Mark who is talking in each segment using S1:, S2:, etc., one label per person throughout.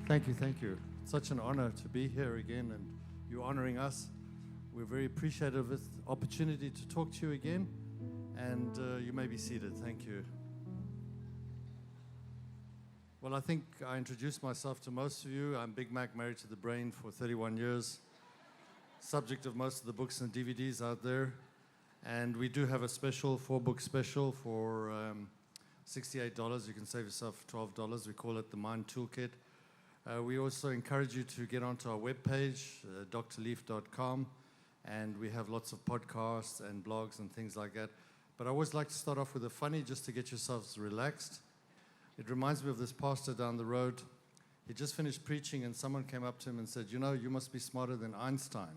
S1: Thank you, thank you. It's such an honor to be here again, and you're honoring us. We're very appreciative of the opportunity to talk to you again, and you may be seated. Thank you. Well, I think I introduced myself to most of you. I'm Big Mac, married to the brain for 31 years, subject of most of the books and DVDs out there. And we do have a special, 4-book special for $68. You can save yourself $12. We call it the Mind Toolkit. We also encourage you to get onto our webpage, drleaf.com, and we have lots of podcasts and blogs and things like that. But I always like to start off with a funny just to get yourselves relaxed. It reminds me of this pastor down the road. He just finished preaching and someone came up to him and said, "You know, you must be smarter than Einstein."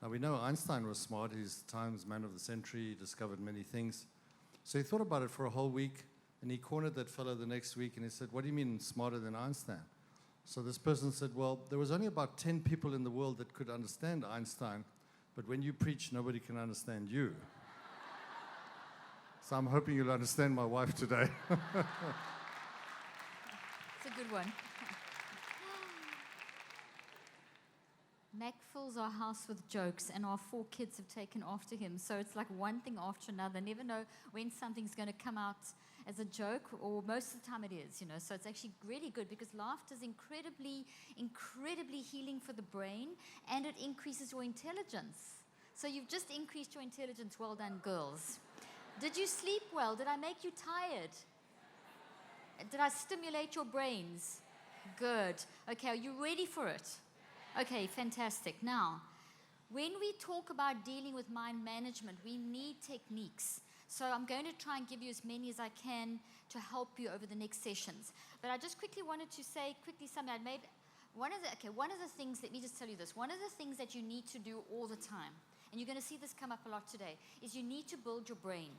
S1: Now we know Einstein was smart. He's Time's man of the century. He discovered many things. So he thought about it for a whole week and he cornered that fellow the next week and he said, "What do you mean smarter than Einstein?" So this person said, "Well, there was only about 10 people in the world that could understand Einstein, but when you preach, nobody can understand you." So I'm hoping you'll understand my wife today.
S2: It's a good one. Mac fills our house with jokes, and our 4 kids have taken after him. So it's like one thing after another. Never know when something's going to come out as a joke, or most of the time it is, you know. So it's actually really good because laughter is incredibly, incredibly healing for the brain, and it increases your intelligence. So you've just increased your intelligence. Well done, girls. Did you sleep well? Did I make you tired? Did I stimulate your brains? Good. Okay, are you ready for it? Okay, fantastic. Now, when we talk about dealing with mind management, we need techniques. So I'm going to try and give you as many as I can to help you over the next sessions. But I just quickly wanted to say something I made. One of the things, let me just tell you this. One of the things that you need to do all the time, and you're going to see this come up a lot today, is you need to build your brain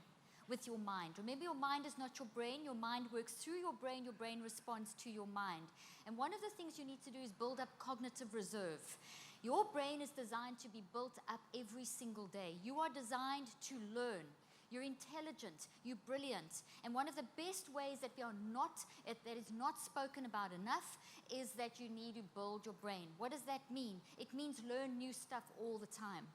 S2: with your mind. Remember, your mind is not your brain. Your mind works through your brain responds to your mind. And one of the things you need to do is build up cognitive reserve. Your brain is designed to be built up every single day. You are designed to learn. You're intelligent, you're brilliant. And one of the best ways that that is not spoken about enough is that you need to build your brain. What does that mean? It means learn new stuff all the time.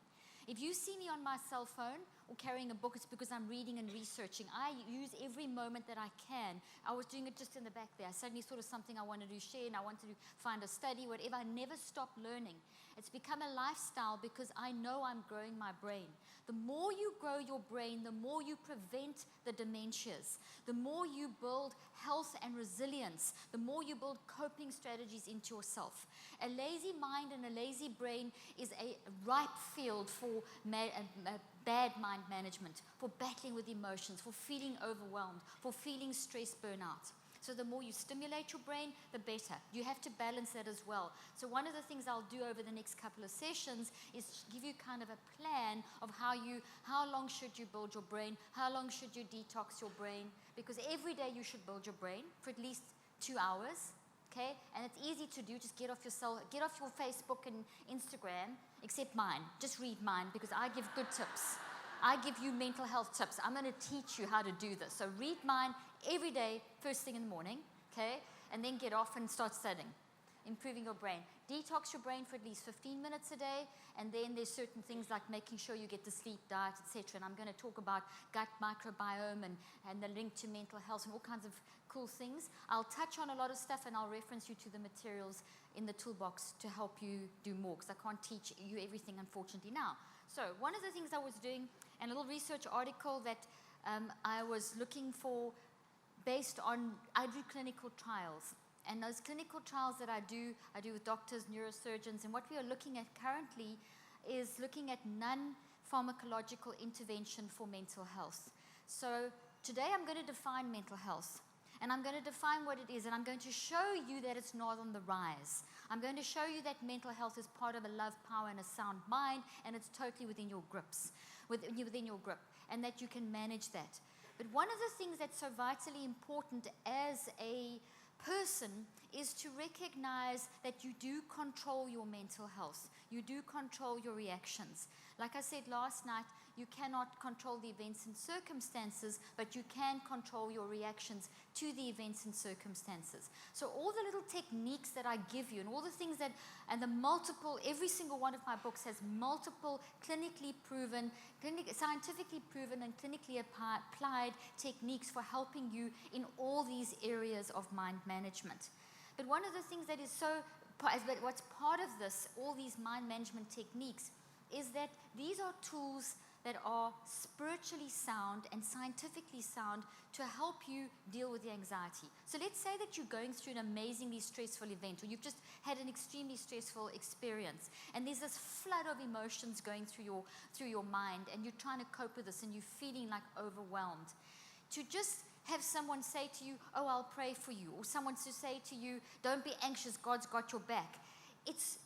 S2: If you see me on my cell phone or carrying a book, it's because I'm reading and researching. I use every moment that I can. I was doing it just in the back there. I suddenly thought of something I wanted to share and I wanted to find a study, whatever. I never stop learning. It's become a lifestyle because I know I'm growing my brain. The more you grow your brain, the more you prevent the dementias. The more you build health and resilience, the more you build coping strategies into yourself. A lazy mind and a lazy brain is a ripe field for bad mind management, for battling with emotions, for feeling overwhelmed, for feeling stress, burnout. So the more you stimulate your brain, the better. You have to balance that as well. So one of the things I'll do over the next couple of sessions is give you kind of a plan of how long should you build your brain, how long should you detox your brain, because every day you should build your brain for at least 2 hours, okay? And it's easy to do. Just get off your Facebook and Instagram, except mine. Just read mine because I give good tips. I give you mental health tips. I'm going to teach you how to do this. So read mine every day, first thing in the morning, okay? And then get off and start studying, improving your brain. Detox your brain for at least 15 minutes a day, and then there's certain things like making sure you get the sleep, diet, etc. And I'm going to talk about gut microbiome and the link to mental health and all kinds of cool things. I'll touch on a lot of stuff, and I'll reference you to the materials in the toolbox to help you do more, because I can't teach you everything, unfortunately, now. So one of the things I was doing, and a little research article that I was looking for based on, I do clinical trials. And those clinical trials that I do with doctors, neurosurgeons, and what we are looking at currently is looking at non-pharmacological intervention for mental health. So today I'm going to define mental health. And I'm going to define what it is, and I'm going to show you that it's not on the rise. I'm going to show you that mental health is part of a love, power, and a sound mind, and it's totally within your grip, and that you can manage that. But one of the things that's so vitally important as a person is to recognize that you do control your mental health. You do control your reactions. Like I said last night, you cannot control the events and circumstances, but you can control your reactions to the events and circumstances. So all the little techniques that I give you and all the things that, and the multiple, every single one of my books has multiple clinically proven, scientifically proven and clinically applied techniques for helping you in all these areas of mind management. But one of the things that is what's part of this, all these mind management techniques, is that these are tools that are spiritually sound and scientifically sound to help you deal with the anxiety. So let's say that you're going through an amazingly stressful event, or you've just had an extremely stressful experience, and there's this flood of emotions going through your mind, and you're trying to cope with this, and you're feeling like overwhelmed. To just have someone say to you, "Oh, I'll pray for you," or someone to say to you, "Don't be anxious, God's got your back." It's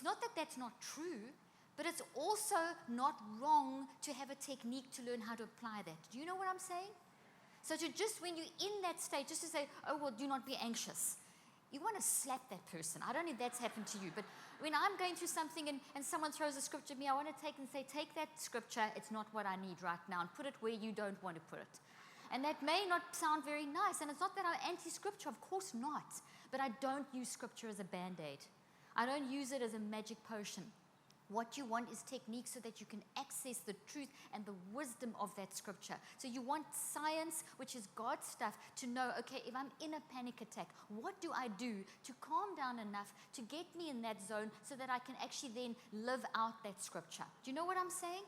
S2: not that that's not true, but it's also not wrong to have a technique to learn how to apply that. Do you know what I'm saying? So to just, when you're in that state, just to say, "Oh, well, do not be anxious," you want to slap that person. I don't know if that's happened to you, but when I'm going through something and someone throws a scripture at me, I want to take that scripture, it's not what I need right now, and put it where you don't want to put it. And that may not sound very nice, and it's not that I'm anti-scripture, of course not, but I don't use scripture as a band-aid. I don't use it as a magic potion. What you want is techniques so that you can access the truth and the wisdom of that scripture. So you want science, which is God's stuff, to know, okay, if I'm in a panic attack, what do I do to calm down enough to get me in that zone so that I can actually then live out that scripture? Do you know what I'm saying?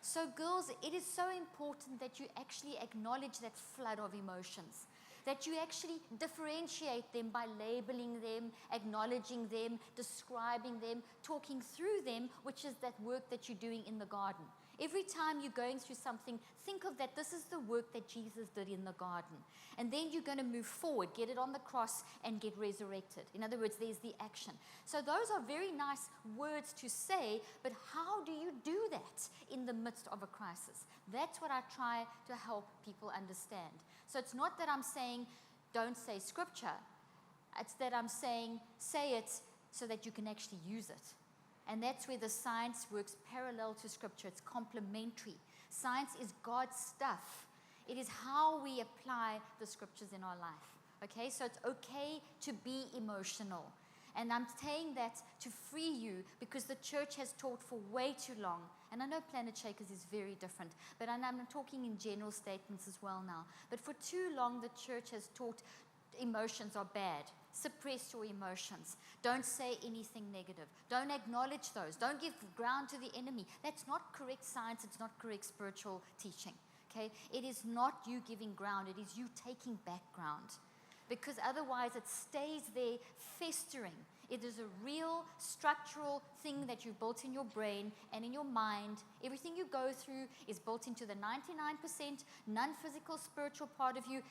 S2: So girls, it is so important that you actually acknowledge that flood of emotions, that you actually differentiate them by labeling them, acknowledging them, describing them, talking through them, which is that work that you're doing in the garden. Every time you're going through something, think of that this is the work that Jesus did in the garden. And then you're going to move forward, get it on the cross, and get resurrected. In other words, there's the action. So those are very nice words to say, but how do you do that in the midst of a crisis? That's what I try to help people understand. So it's not that I'm saying, don't say scripture. It's that I'm saying, say it so that you can actually use it. And that's where the science works parallel to scripture. It's complementary. Science is God's stuff. It is how we apply the scriptures in our life. Okay, so it's okay to be emotional. And I'm saying that to free you because the church has taught for way too long. And I know Planetshakers is very different, but I'm talking in general statements as well now. But for too long, the church has taught emotions are bad. Suppress your emotions. Don't say anything negative. Don't acknowledge those. Don't give ground to the enemy. That's not correct science. It's not correct spiritual teaching. Okay? It is not you giving ground. It is you taking back ground. Because otherwise it stays there festering. It is a real structural thing that you've built in your brain and in your mind. Everything you go through is built into the 99% non-physical spiritual part of you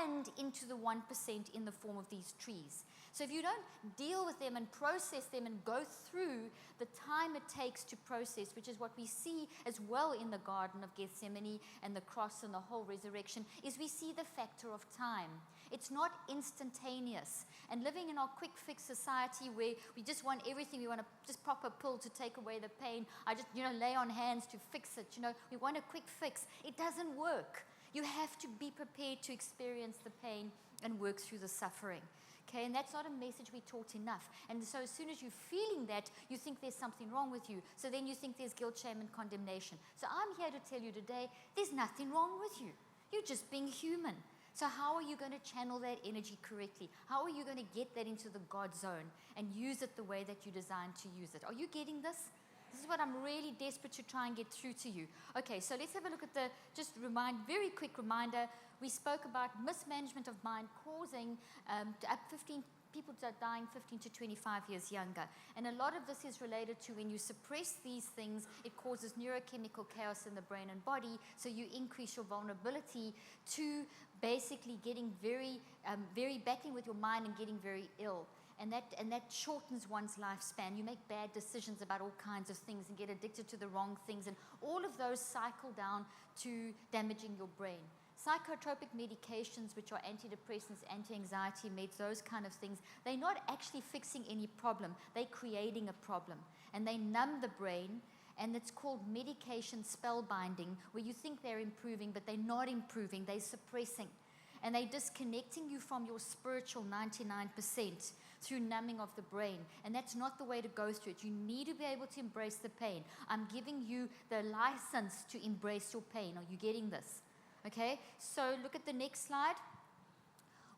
S2: and into the 1% in the form of these trees. So if you don't deal with them and process them and go through the time it takes to process, which is what we see as well in the Garden of Gethsemane and the cross and the whole resurrection, is we see the factor of time. It's not instantaneous. And living in our quick fix society where we just want everything, we want to just pop a pill to take away the pain, I just, lay on hands to fix it, we want a quick fix. It doesn't work. You have to be prepared to experience the pain and work through the suffering. Okay, and that's not a message we taught enough. And so as soon as you're feeling that, you think there's something wrong with you. So then you think there's guilt, shame, and condemnation. So I'm here to tell you today, there's nothing wrong with you. You're just being human. So how are you going to channel that energy correctly? How are you going to get that into the God zone and use it the way that you're designed to use it? Are you getting this? This is what I'm really desperate to try and get through to you. Okay, so let's have a look at very quick reminder. We spoke about mismanagement of mind causing people dying 15 to 25 years younger. And a lot of this is related to when you suppress these things, it causes neurochemical chaos in the brain and body, so you increase your vulnerability to basically getting very battling with your mind and getting very ill. And that shortens one's lifespan. You make bad decisions about all kinds of things and get addicted to the wrong things, and all of those cycle down to damaging your brain. Psychotropic medications, which are antidepressants, anti-anxiety meds, those kind of things, they're not actually fixing any problem. They're creating a problem. And they numb the brain, and it's called medication spellbinding, where you think they're improving, but they're not improving. They're suppressing. And they're disconnecting you from your spiritual 99% through numbing of the brain. And that's not the way to go through it. You need to be able to embrace the pain. I'm giving you the license to embrace your pain. Are you getting this? Okay, so look at the next slide.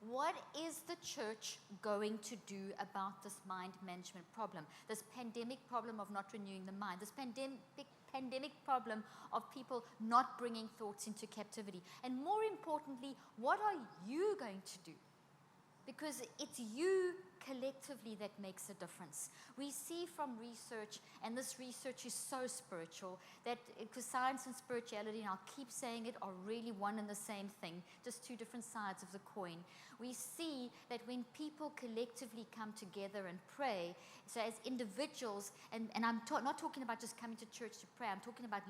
S2: What is the church going to do about this mind management problem? This pandemic problem of not renewing the mind. This pandemic problem of people not bringing thoughts into captivity. And more importantly, what are you going to do? Because it's you collectively that makes a difference. We see from research, and this research is so spiritual, that because science and spirituality, and I'll keep saying it, are really one and the same thing, just two different sides of the coin. We see that when people collectively come together and pray, so as individuals, and I'm not talking about just coming to church to pray, I'm talking about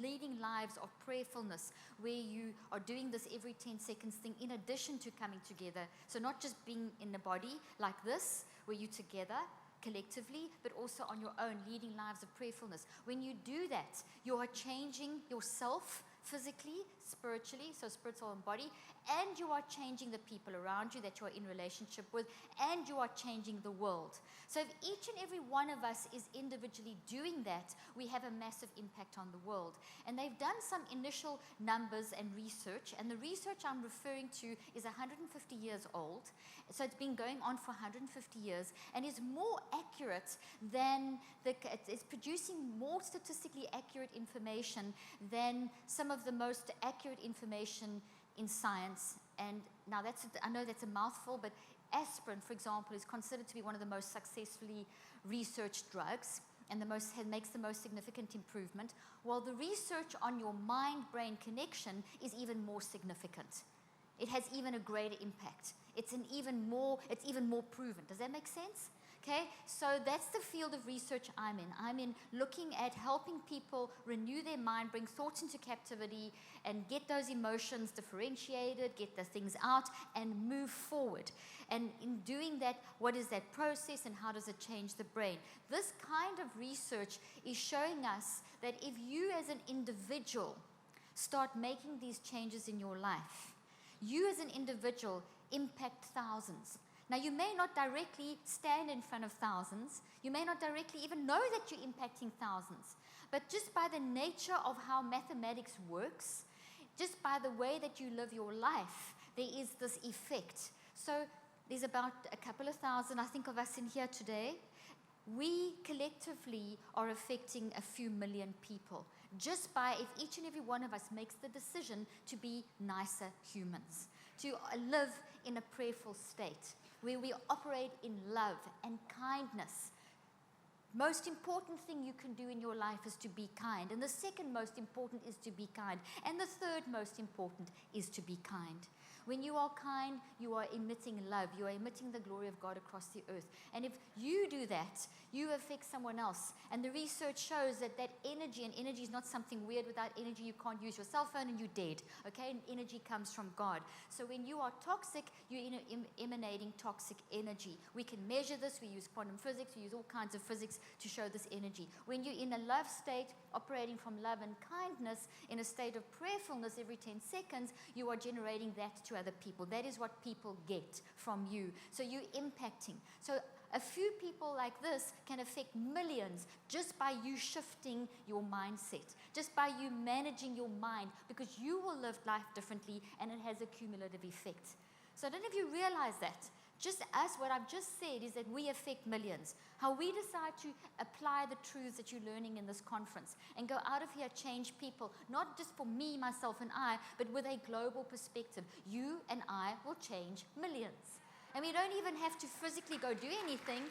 S2: leading lives of prayerfulness, where you are doing this every 10 seconds thing in addition to coming together. So not just being in the body like this, where you're together collectively, but also on your own, leading lives of prayerfulness. When you do that, you are changing yourself physically, spiritually, so spiritual and body, and you are changing the people around you that you are in relationship with, and you are changing the world. So if each and every one of us is individually doing that, we have a massive impact on the world. And they've done some initial numbers and research, and the research I'm referring to is 150 years old. So it's been going on for 150 years, and is more accurate than it's producing more statistically accurate information than some of the most accurate information in science. And now I know that's a mouthful, but aspirin, for example, is considered to be one of the most successfully researched drugs and makes the most significant improvement, while the research on your mind-brain connection is even more significant. It has even a greater impact. It's even more proven. Does that make sense? Okay, so that's the field of research I'm in. I'm in looking at helping people renew their mind, bring thoughts into captivity, and get those emotions differentiated, get the things out, and move forward. And in doing that, what is that process and how does it change the brain? This kind of research is showing us that if you as an individual start making these changes in your life, you as an individual impact thousands. Now, you may not directly stand in front of thousands. You may not directly even know that you're impacting thousands. But just by the nature of how mathematics works, just by the way that you live your life, there is this effect. So there's about a couple of thousand, I think, of us in here today. We collectively are affecting a few million people, just by if each and every one of us makes the decision to be nicer humans, to live in a prayerful state, where we operate in love and kindness. Most important thing you can do in your life is to be kind. And the second most important is to be kind. And the third most important is to be kind. When you are kind, you are emitting love. You are emitting the glory of God across the earth. And if you do that, you affect someone else. And the research shows that energy, and energy is not something weird. Without energy, you can't use your cell phone and you're dead. Okay? And energy comes from God. So when you are toxic, you're emanating toxic energy. We can measure this. We use quantum physics. We use all kinds of physics to show this energy. When you're in a love state, operating from love and kindness, in a state of prayerfulness every 10 seconds, you are generating that to other people. That is what people get from you. So you're impacting. So a few people like this can affect millions just by you shifting your mindset, just by you managing your mind, because you will live life differently and it has a cumulative effect. So I don't know if you realize that. Just us, what I've just said is that we affect millions. How we decide to apply the truths that you're learning in this conference and go out of here, change people, not just for me, myself, and I, but with a global perspective. You and I will change millions. And we don't even have to physically go do anything.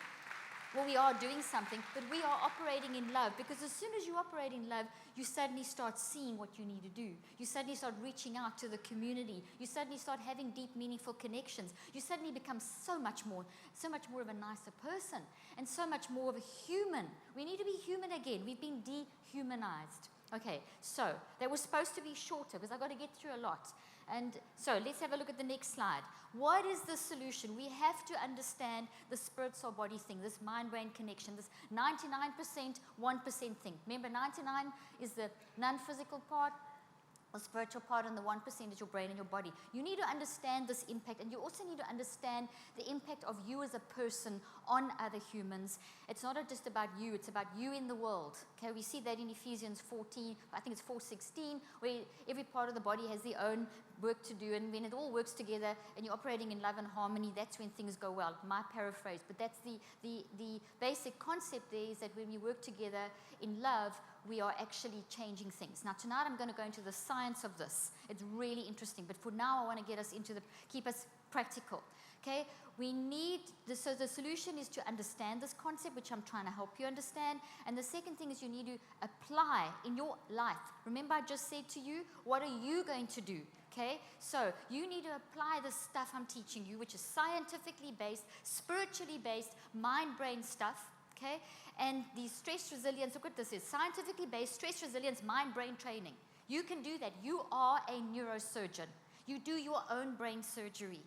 S2: Well, we are doing something, but we are operating in love, because as soon as you operate in love, you suddenly start seeing what you need to do. You suddenly start reaching out to the community. You suddenly start having deep, meaningful connections. You suddenly become so much more of a nicer person, and so much more of a human. We need to be human again. We've been dehumanized. Okay, so that was supposed to be shorter because I've got to get through a lot. And so let's have a look at the next slide. What is the solution? We have to understand the spirit soul body thing, this mind-brain connection, this 99%, 1% thing. Remember, 99 is the non-physical part, the spiritual part, and the 1% is your brain and your body. You need to understand this impact, and you also need to understand the impact of you as a person on other humans. It's not just about you, it's about you in the world. Okay, we see that in Ephesians 14, I think it's 4:16, where every part of the body has their own work to do, and when it all works together and you're operating in love and harmony, that's when things go well. My paraphrase, but that's the basic concept there, is that when we work together in love, we are actually changing things. Now, tonight I'm going to go into the science of this. It's really interesting, but for now I want to get us into keep us practical. Okay, we need, so the solution is to understand this concept, which I'm trying to help you understand. And the second thing is you need to apply in your life. Remember, I just said to you, what are you going to do? Okay, so you need to apply the stuff I'm teaching you, which is scientifically based, spiritually based, mind-brain stuff. Okay, and the stress resilience, look what this is, scientifically based stress resilience mind-brain training. You can do that. You are a neurosurgeon. You do your own brain surgery.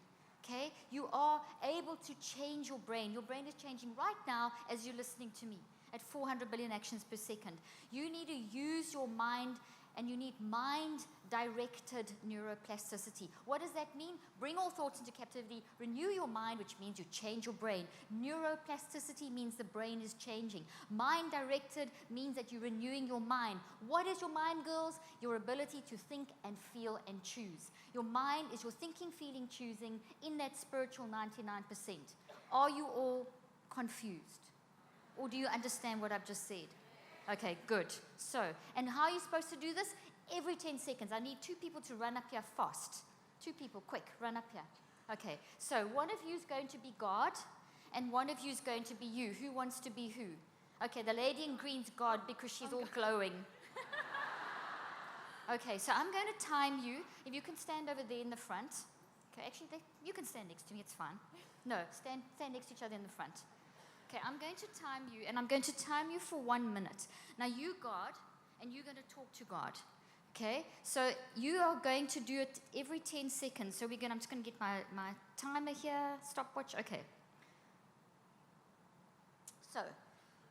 S2: Okay, you are able to change your brain. Your brain is changing right now as you're listening to me at 400 billion actions per second. You need to use your mind, and you need mind-directed neuroplasticity. What does that mean? Bring all thoughts into captivity, renew your mind, which means you change your brain. Neuroplasticity means the brain is changing. Mind-directed means that you're renewing your mind. What is your mind, girls? Your ability to think and feel and choose. Your mind is your thinking, feeling, choosing in that spiritual 99%. Are you all confused? Or do you understand what I've just said? Okay, good. So, and how are you supposed to do this? Every 10 seconds. I need 2 people to run up here fast. 2 people, quick, run up here. Okay, so one of you is going to be God, and one of you is going to be you. Who wants to be who? Okay, the lady in green's God because she's all glowing. Okay, so I'm going to time you. If you can stand over there in the front. Okay, actually, you can stand next to me. It's fine. No, stand next to each other in the front. Okay, I'm going to time you, and I'm going to time you for 1 minute. Now, you, God, and you're going to talk to God. Okay, so you are going to do it every 10 seconds. So I'm just going to get my timer here, stopwatch. Okay. So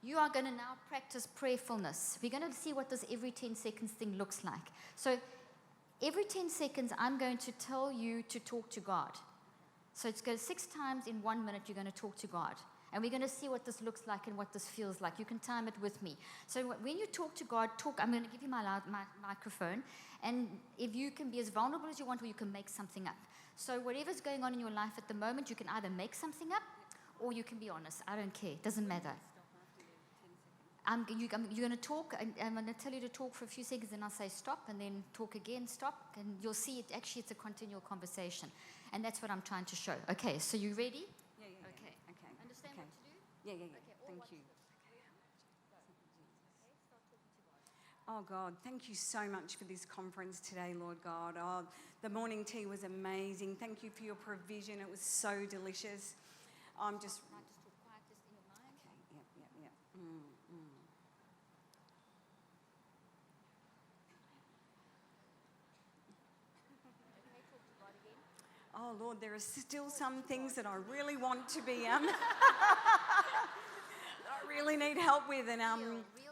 S2: you are going to now practice prayerfulness. We're going to see what this every 10 seconds thing looks like. So every 10 seconds, I'm going to tell you to talk to God. So it's going 6 times in 1 minute, you're going to talk to God. And we're going to see what this looks like and what this feels like. You can time it with me. So when you talk to God, I'm going to give you my microphone. And if you can be as vulnerable as you want, or you can make something up. So whatever's going on in your life at the moment, you can either make something up, or you can be honest. I don't care. It doesn't matter. You're going to talk, and I'm going to tell you to talk for a few seconds, and I'll say stop, and then talk again, stop. And you'll see it. Actually, it's a continual conversation. And that's what I'm trying to show. Okay, so you ready?
S3: Yeah. Okay, thank you. Oh, God, thank you so much for this conference today, Lord God. Oh, the morning tea was amazing. Thank you for your provision. It was so delicious. I'm just... Okay, yeah. Oh, Lord, there are still some things that I really want to be... I really need help with, and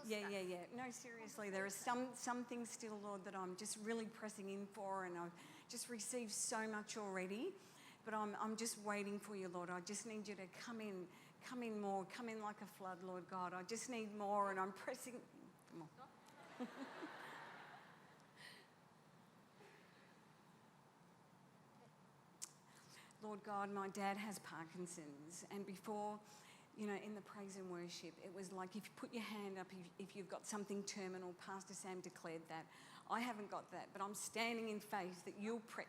S3: yeah. No, seriously, there are some things still, Lord, that I'm just really pressing in for, and I've just received so much already, but I'm just waiting for you, Lord. I just need you to come in more, come in like a flood, Lord God. I just need more, and I'm pressing. Come on. Lord God, my dad has Parkinson's, and before, in the praise and worship, it was like if you put your hand up, if you've got something terminal, Pastor Sam declared that. I haven't got that, but I'm standing in faith that you'll press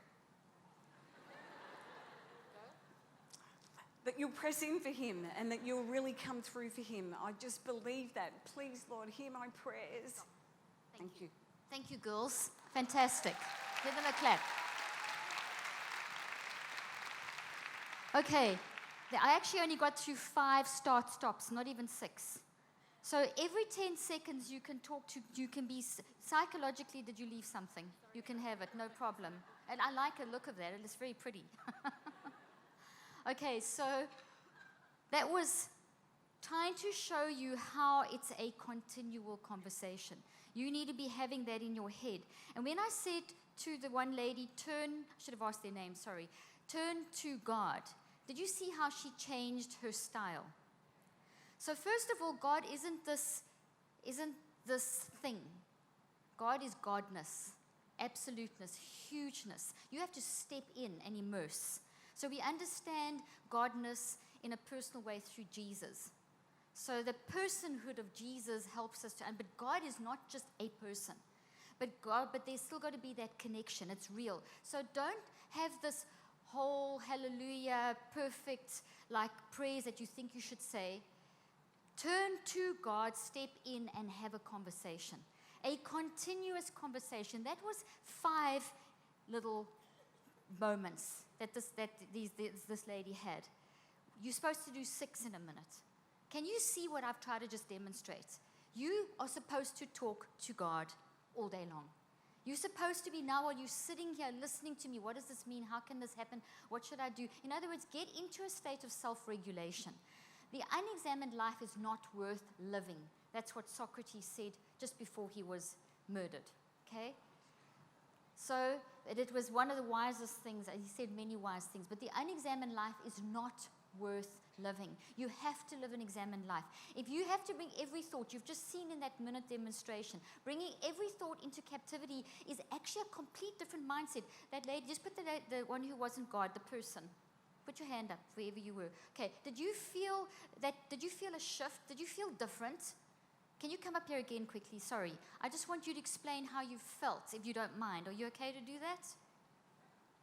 S3: in for him, and that you'll really come through for him. I just believe that. Please, Lord, hear my prayers. Thank you.
S2: Thank you, girls. Fantastic. Give them a clap. Okay, I actually only got through 5 start-stops, not even 6. So every 10 seconds you can talk to, you can be, psychologically, did you leave something? You can have it, no problem. And I like the look of that, it's very pretty. Okay, so that was trying to show you how it's a continual conversation. You need to be having that in your head. And when I said to the one lady, turn, I should have asked their name, sorry, turn to God, did you see how she changed her style? So first of all, God isn't this thing. God is Godness, absoluteness, hugeness. You have to step in and immerse. So we understand Godness in a personal way through Jesus. So the personhood of Jesus helps us to, but God is not just a person. But there's still got to be that connection. It's real. So don't have this whole hallelujah, perfect, like prayers that you think you should say. Turn to God, step in, and have a conversation. A continuous conversation. That was 5 little moments that this lady had. You're supposed to do 6 in a minute. Can you see what I've tried to just demonstrate? You are supposed to talk to God all day long. You're supposed to be, now while you're sitting here listening to me, what does this mean? How can this happen? What should I do? In other words, get into a state of self-regulation. The unexamined life is not worth living. That's what Socrates said just before he was murdered. Okay? So it was one of the wisest things. He said many wise things. But the unexamined life is not worth living. You have to live an examined life. If you have to bring every thought, you've just seen in that minute demonstration, bringing every thought into captivity is actually a complete different mindset. That lady, just put the one who wasn't God, the person. Put your hand up wherever you were. Okay, did you feel that? Did you feel a shift? Did you feel different? Can you come up here again quickly? Sorry. I just want you to explain how you felt, if you don't mind. Are you okay to do that?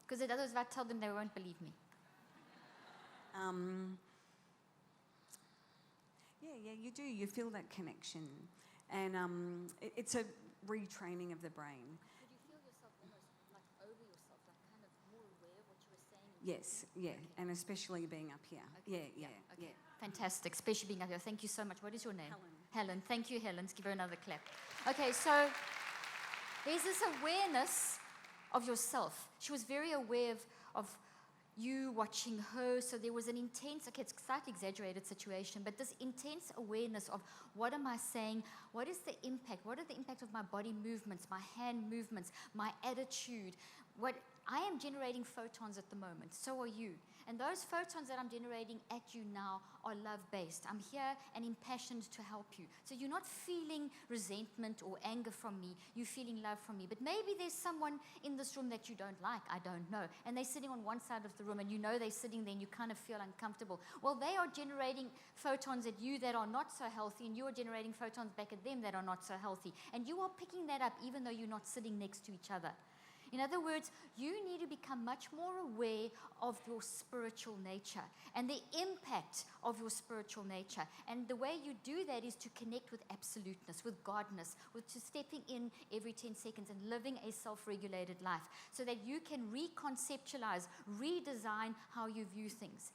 S2: Because otherwise if I tell them, they won't believe me.
S3: Yeah, you do. You feel that connection. And it's a retraining of the brain.
S2: Did you feel yourself almost like over yourself, like kind of more aware of what you were saying?
S3: Yes, yeah, okay. And especially being up here.
S2: Okay.
S3: Yeah.
S2: Fantastic, especially being up here. Thank you so much. What is your name?
S3: Helen.
S2: Thank you, Helen. Let's give her another clap. Okay, so there's this awareness of yourself. She was very aware of you watching her. So there was an intense, okay, it's a slightly exaggerated situation, but this intense awareness of what am I saying? What is the impact? What are the impact of my body movements, my hand movements, my attitude? What I am generating photons at the moment. So are you. And those photons that I'm generating at you now are love-based. I'm here and impassioned to help you. So you're not feeling resentment or anger from me. You're feeling love from me. But maybe there's someone in this room that you don't like. I don't know. And they're sitting on one side of the room and you know they're sitting there and you kind of feel uncomfortable. Well, they are generating photons at you that are not so healthy, and you are generating photons back at them that are not so healthy. And you are picking that up even though you're not sitting next to each other. In other words, you need to become much more aware of your spiritual nature and the impact of your spiritual nature. And the way you do that is to connect with absoluteness, with Godness, with to stepping in every 10 seconds and living a self-regulated life so that you can reconceptualize, redesign how you view things.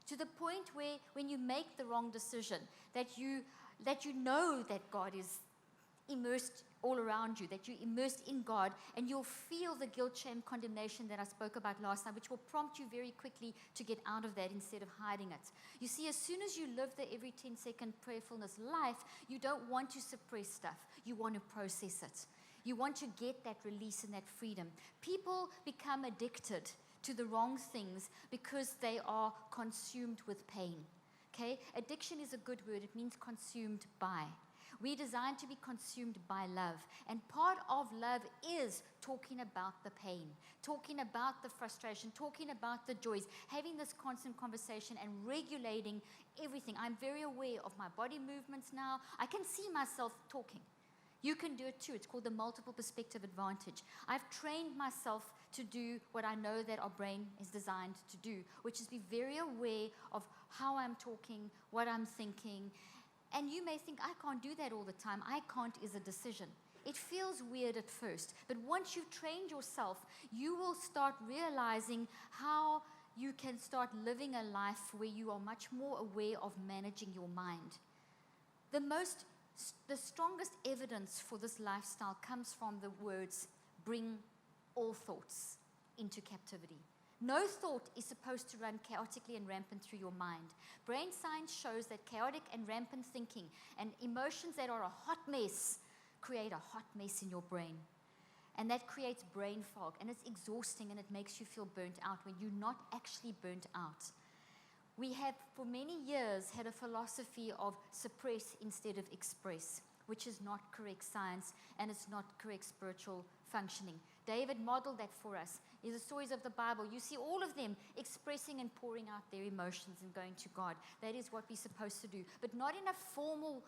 S2: To the point where when you make the wrong decision, that you know that God is immersed all around you, that you're immersed in God, and you'll feel the guilt, shame, condemnation that I spoke about last night, which will prompt you very quickly to get out of that instead of hiding it. You see, as soon as you live the every 10-second prayerfulness life, you don't want to suppress stuff. You want to process it. You want to get that release and that freedom. People become addicted to the wrong things because they are consumed with pain. Okay? Addiction is a good word. It means consumed by. We're designed to be consumed by love. And part of love is talking about the pain, talking about the frustration, talking about the joys, having this constant conversation and regulating everything. I'm very aware of my body movements now. I can see myself talking. You can do it too. It's called the multiple perspective advantage. I've trained myself to do what I know that our brain is designed to do, which is be very aware of how I'm talking, what I'm thinking. And you may think, I can't do that all the time. I can't is a decision. It feels weird at first, but once you've trained yourself, you will start realizing how you can start living a life where you are much more aware of managing your mind. the strongest evidence for this lifestyle comes from the words, bring all thoughts into captivity. No thought is supposed to run chaotically and rampant through your mind. Brain science shows that chaotic and rampant thinking and emotions that are a hot mess create a hot mess in your brain. And that creates brain fog, and it's exhausting, and it makes you feel burnt out when you're not actually burnt out. We have, for many years, had a philosophy of suppress instead of express, which is not correct science, and it's not correct spiritual functioning. David modeled that for us. In the stories of the Bible, you see all of them expressing and pouring out their emotions and going to God. That is what we're supposed to do, but not in a formal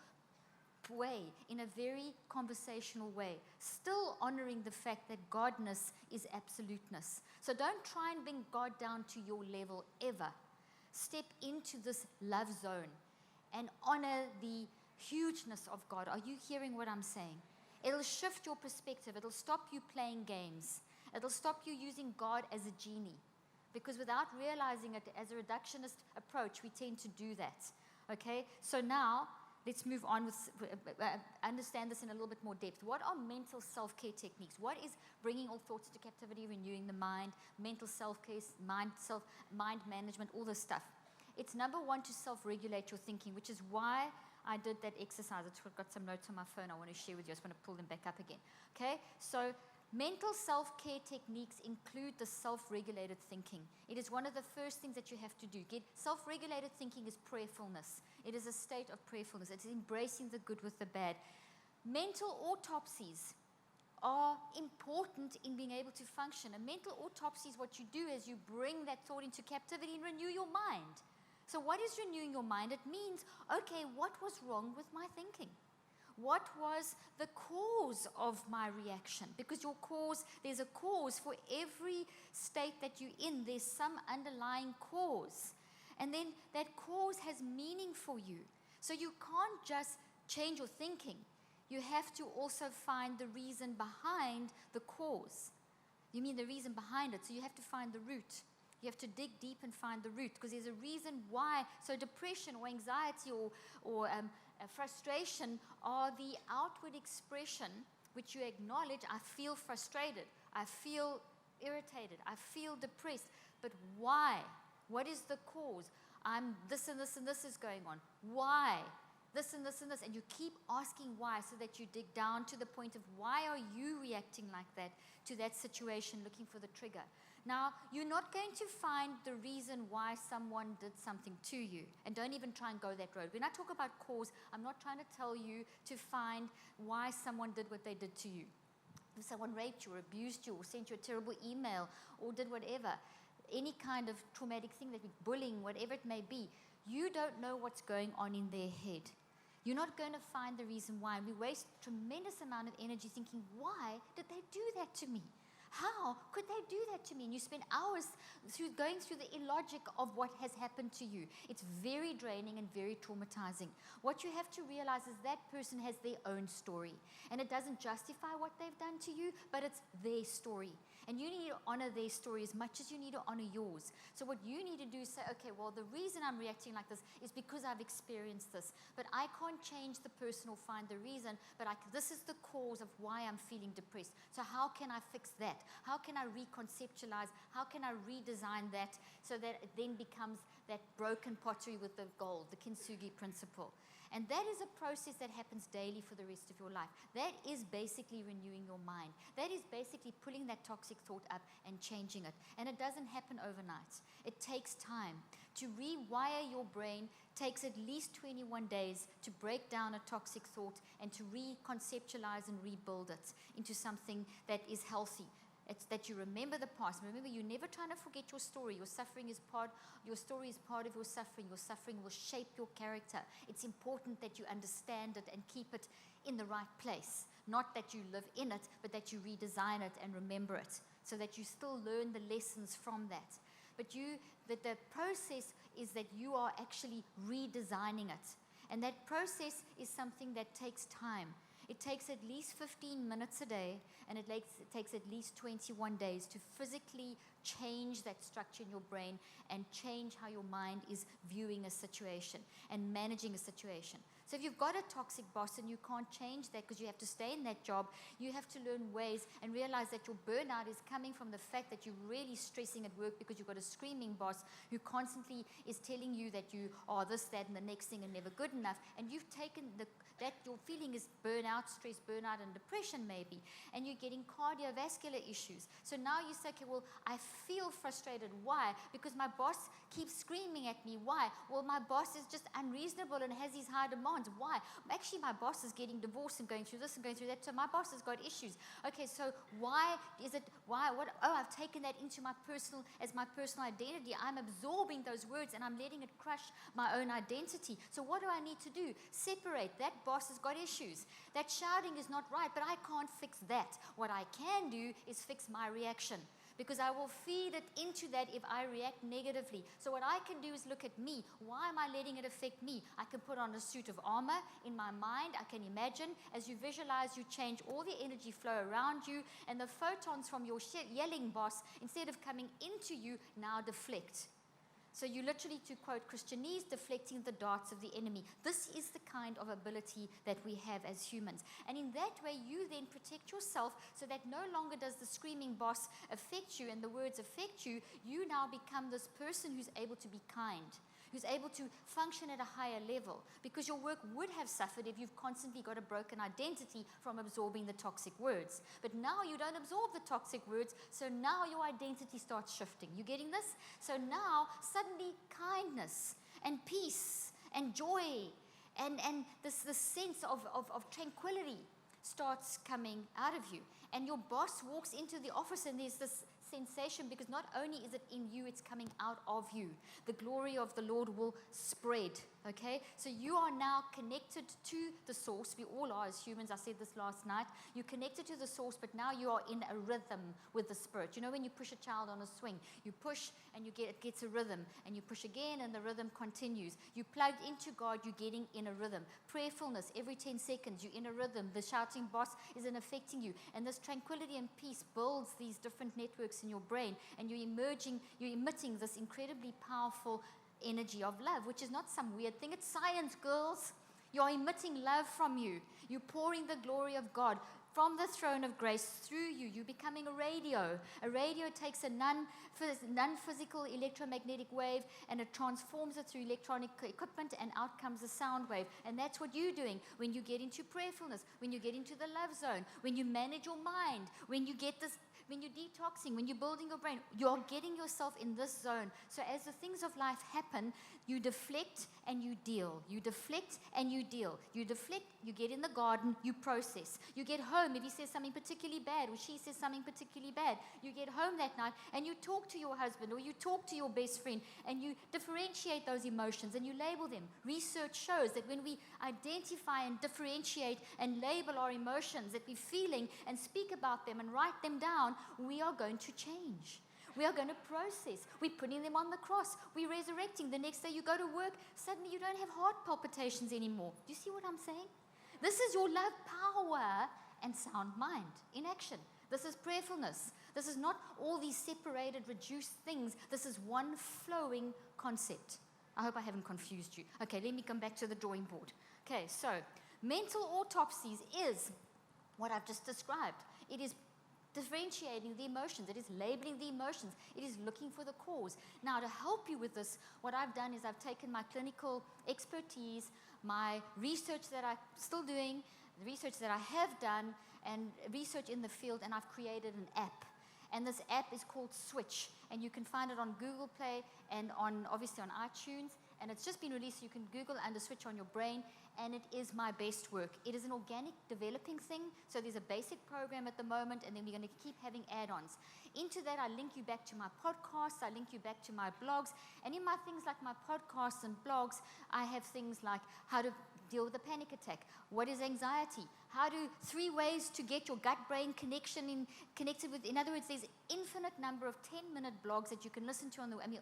S2: way, in a very conversational way, still honoring the fact that Godness is absoluteness. So don't try and bring God down to your level ever. Step into this love zone and honor the hugeness of God. Are you hearing what I'm saying? It'll shift your perspective. It'll stop you playing games. It'll stop you using God as a genie. Because without realizing it, as a reductionist approach, we tend to do that. Okay? So now, let's move on with, understand this in a little bit more depth. What are mental self-care techniques? What is bringing all thoughts into captivity, renewing the mind, mental self-care, mind management, all this stuff? It's number one, to self-regulate your thinking, which is why I did that exercise. I've got some notes on my phone I want to share with you. I just want to pull them back up again. Okay? So mental self-care techniques include the self-regulated thinking. It is one of the first things that you have to do. Self-regulated thinking is prayerfulness. It is a state of prayerfulness. It's embracing the good with the bad. Mental autopsies are important in being able to function. A mental autopsy is what you do is you bring that thought into captivity and renew your mind. So what is renewing your mind? It means, okay, what was wrong with my thinking? What was the cause of my reaction? Because there's a cause for every state that you're in. There's some underlying cause. And then that cause has meaning for you. So you can't just change your thinking. You have to also find the reason behind the cause. You mean the reason behind it. So you have to find the root. You have to dig deep and find the root, because there's a reason why. So depression or anxiety or frustration are the outward expression which you acknowledge. I feel frustrated. I feel irritated. I feel depressed. But why? What is the cause? I'm this and this and this is going on. Why? This and this and this. And you keep asking why, so that you dig down to the point of why are you reacting like that to that situation, looking for the trigger. Now, you're not going to find the reason why someone did something to you. And don't even try and go that road. When I talk about cause, I'm not trying to tell you to find why someone did what they did to you. If someone raped you or abused you or sent you a terrible email or did whatever, any kind of traumatic thing, that bullying, whatever it may be, you don't know what's going on in their head. You're not going to find the reason why. And we waste a tremendous amount of energy thinking, why did they do that to me? How could they do that to me? And you spend hours going through the illogic of what has happened to you. It's very draining and very traumatizing. What you have to realize is that person has their own story. And it doesn't justify what they've done to you, but it's their story. And you need to honor their story as much as you need to honor yours. So what you need to do is say, okay, well, the reason I'm reacting like this is because I've experienced this. But I can't change the person or find the reason, but this is the cause of why I'm feeling depressed. So how can I fix that? How can I reconceptualize? How can I redesign that so that it then becomes that broken pottery with the gold, the kintsugi principle? And that is a process that happens daily for the rest of your life. That is basically renewing your mind. That is basically pulling that toxic thought up and changing it. And it doesn't happen overnight. It takes time. To rewire your brain takes at least 21 days to break down a toxic thought and to reconceptualize and rebuild it into something that is healthy. It's that you remember the past. Remember, you're never trying to forget your story. Your story is part of your suffering. Your suffering will shape your character. It's important that you understand it and keep it in the right place. Not that you live in it, but that you redesign it and remember it, so that you still learn the lessons from that. But the process is that you are actually redesigning it. And that process is something that takes time. It takes at least 15 minutes a day, and it takes at least 21 days to physically change that structure in your brain and change how your mind is viewing a situation and managing a situation. So if you've got a toxic boss and you can't change that because you have to stay in that job, you have to learn ways and realize that your burnout is coming from the fact that you're really stressing at work because you've got a screaming boss who constantly is telling you that you are this, that, and the next thing and never good enough. And you've taken that your feeling is burnout, stress, burnout, and depression maybe, and you're getting cardiovascular issues. So now you say, okay, well, I feel frustrated. Why? Because my boss keeps screaming at me. Why? Well, my boss is just unreasonable and has these high demands. Why? Actually, my boss is getting divorced and going through this and going through that, so my boss has got issues. Okay, so why is it, what, oh, I've taken that into my personal identity. I'm absorbing those words and I'm letting it crush my own identity. So what do I need to do? Separate. That boss has got issues. That shouting is not right, but I can't fix that. What I can do is fix my reaction, because I will feed it into that if I react negatively. So what I can do is look at me. Why am I letting it affect me? I can put on a suit of armor in my mind. I can imagine as you visualize, you change all the energy flow around you, and the photons from your yelling boss, instead of coming into you, now deflect. So you literally, to quote Christianese, deflecting the darts of the enemy. This is the kind of ability that we have as humans. And in that way, you then protect yourself so that no longer does the screaming boss affect you and the words affect you. You now become this person who's able to be kind, who's able to function at a higher level, because your work would have suffered if you've constantly got a broken identity from absorbing the toxic words. But now you don't absorb the toxic words, so now your identity starts shifting. You getting this? So now suddenly kindness and peace and joy and this sense of tranquility starts coming out of you. And your boss walks into the office and there's this sensation, because not only is it in you, it's coming out of you. The glory of the Lord will spread, okay? So you are now connected to the source. We all are as humans. I said this last night. You're connected to the source, but now you are in a rhythm with the Spirit. You know when you push a child on a swing, you push and it gets a rhythm, and you push again and the rhythm continues. You plugged into God, you're getting in a rhythm. Prayerfulness, every 10 seconds, you're in a rhythm. The shouting boss isn't affecting you. And this tranquility and peace builds these different networks in your brain, and you're emitting this incredibly powerful energy of love, which is not some weird thing. It's science, girls. You're emitting love from you. You're pouring the glory of God from the throne of grace through you. You're becoming a radio. A radio takes a non-physical electromagnetic wave and it transforms it through electronic equipment, and out comes a sound wave. And that's what you're doing when you get into prayerfulness, when you get into the love zone, when you manage your mind, when you get this, when you're detoxing, when you're building your brain, you're getting yourself in this zone. So as the things of life happen, you deflect and you deal. You deflect and you deal. You deflect, you get in the garden, you process. You get home, if he says something particularly bad or she says something particularly bad, you get home that night and you talk to your husband or you talk to your best friend and you differentiate those emotions and you label them. Research shows that when we identify and differentiate and label our emotions that we're feeling and speak about them and write them down, we are going to change. We are going to process. We're putting them on the cross. We're resurrecting. The next day you go to work, suddenly you don't have heart palpitations anymore. Do you see what I'm saying? This is your love, power, and sound mind in action. This is prayerfulness. This is not all these separated, reduced things. This is one flowing concept. I hope I haven't confused you. Okay, let me come back to the drawing board. Okay, so mental autopsies is what I've just described. It is differentiating the emotions. It is labeling the emotions. It is looking for the cause. Now, to help you with this, what I've done is I've taken my clinical expertise, my research that I'm still doing, the research that I have done, and research in the field, and I've created an app. And this app is called Switch, and you can find it on Google Play and obviously on iTunes. And it's just been released, so you can Google under Switch on your brain, and it is my best work. It is an organic developing thing, so there's a basic program at the moment, and then we're going to keep having add-ons. Into that, I link you back to my podcasts, I link you back to my blogs, and in my things like my podcasts and blogs, I have things like how to deal with a panic attack, what is anxiety, 3 ways to get your gut-brain connected with, in other words, there's infinite number of 10-minute blogs that you can listen to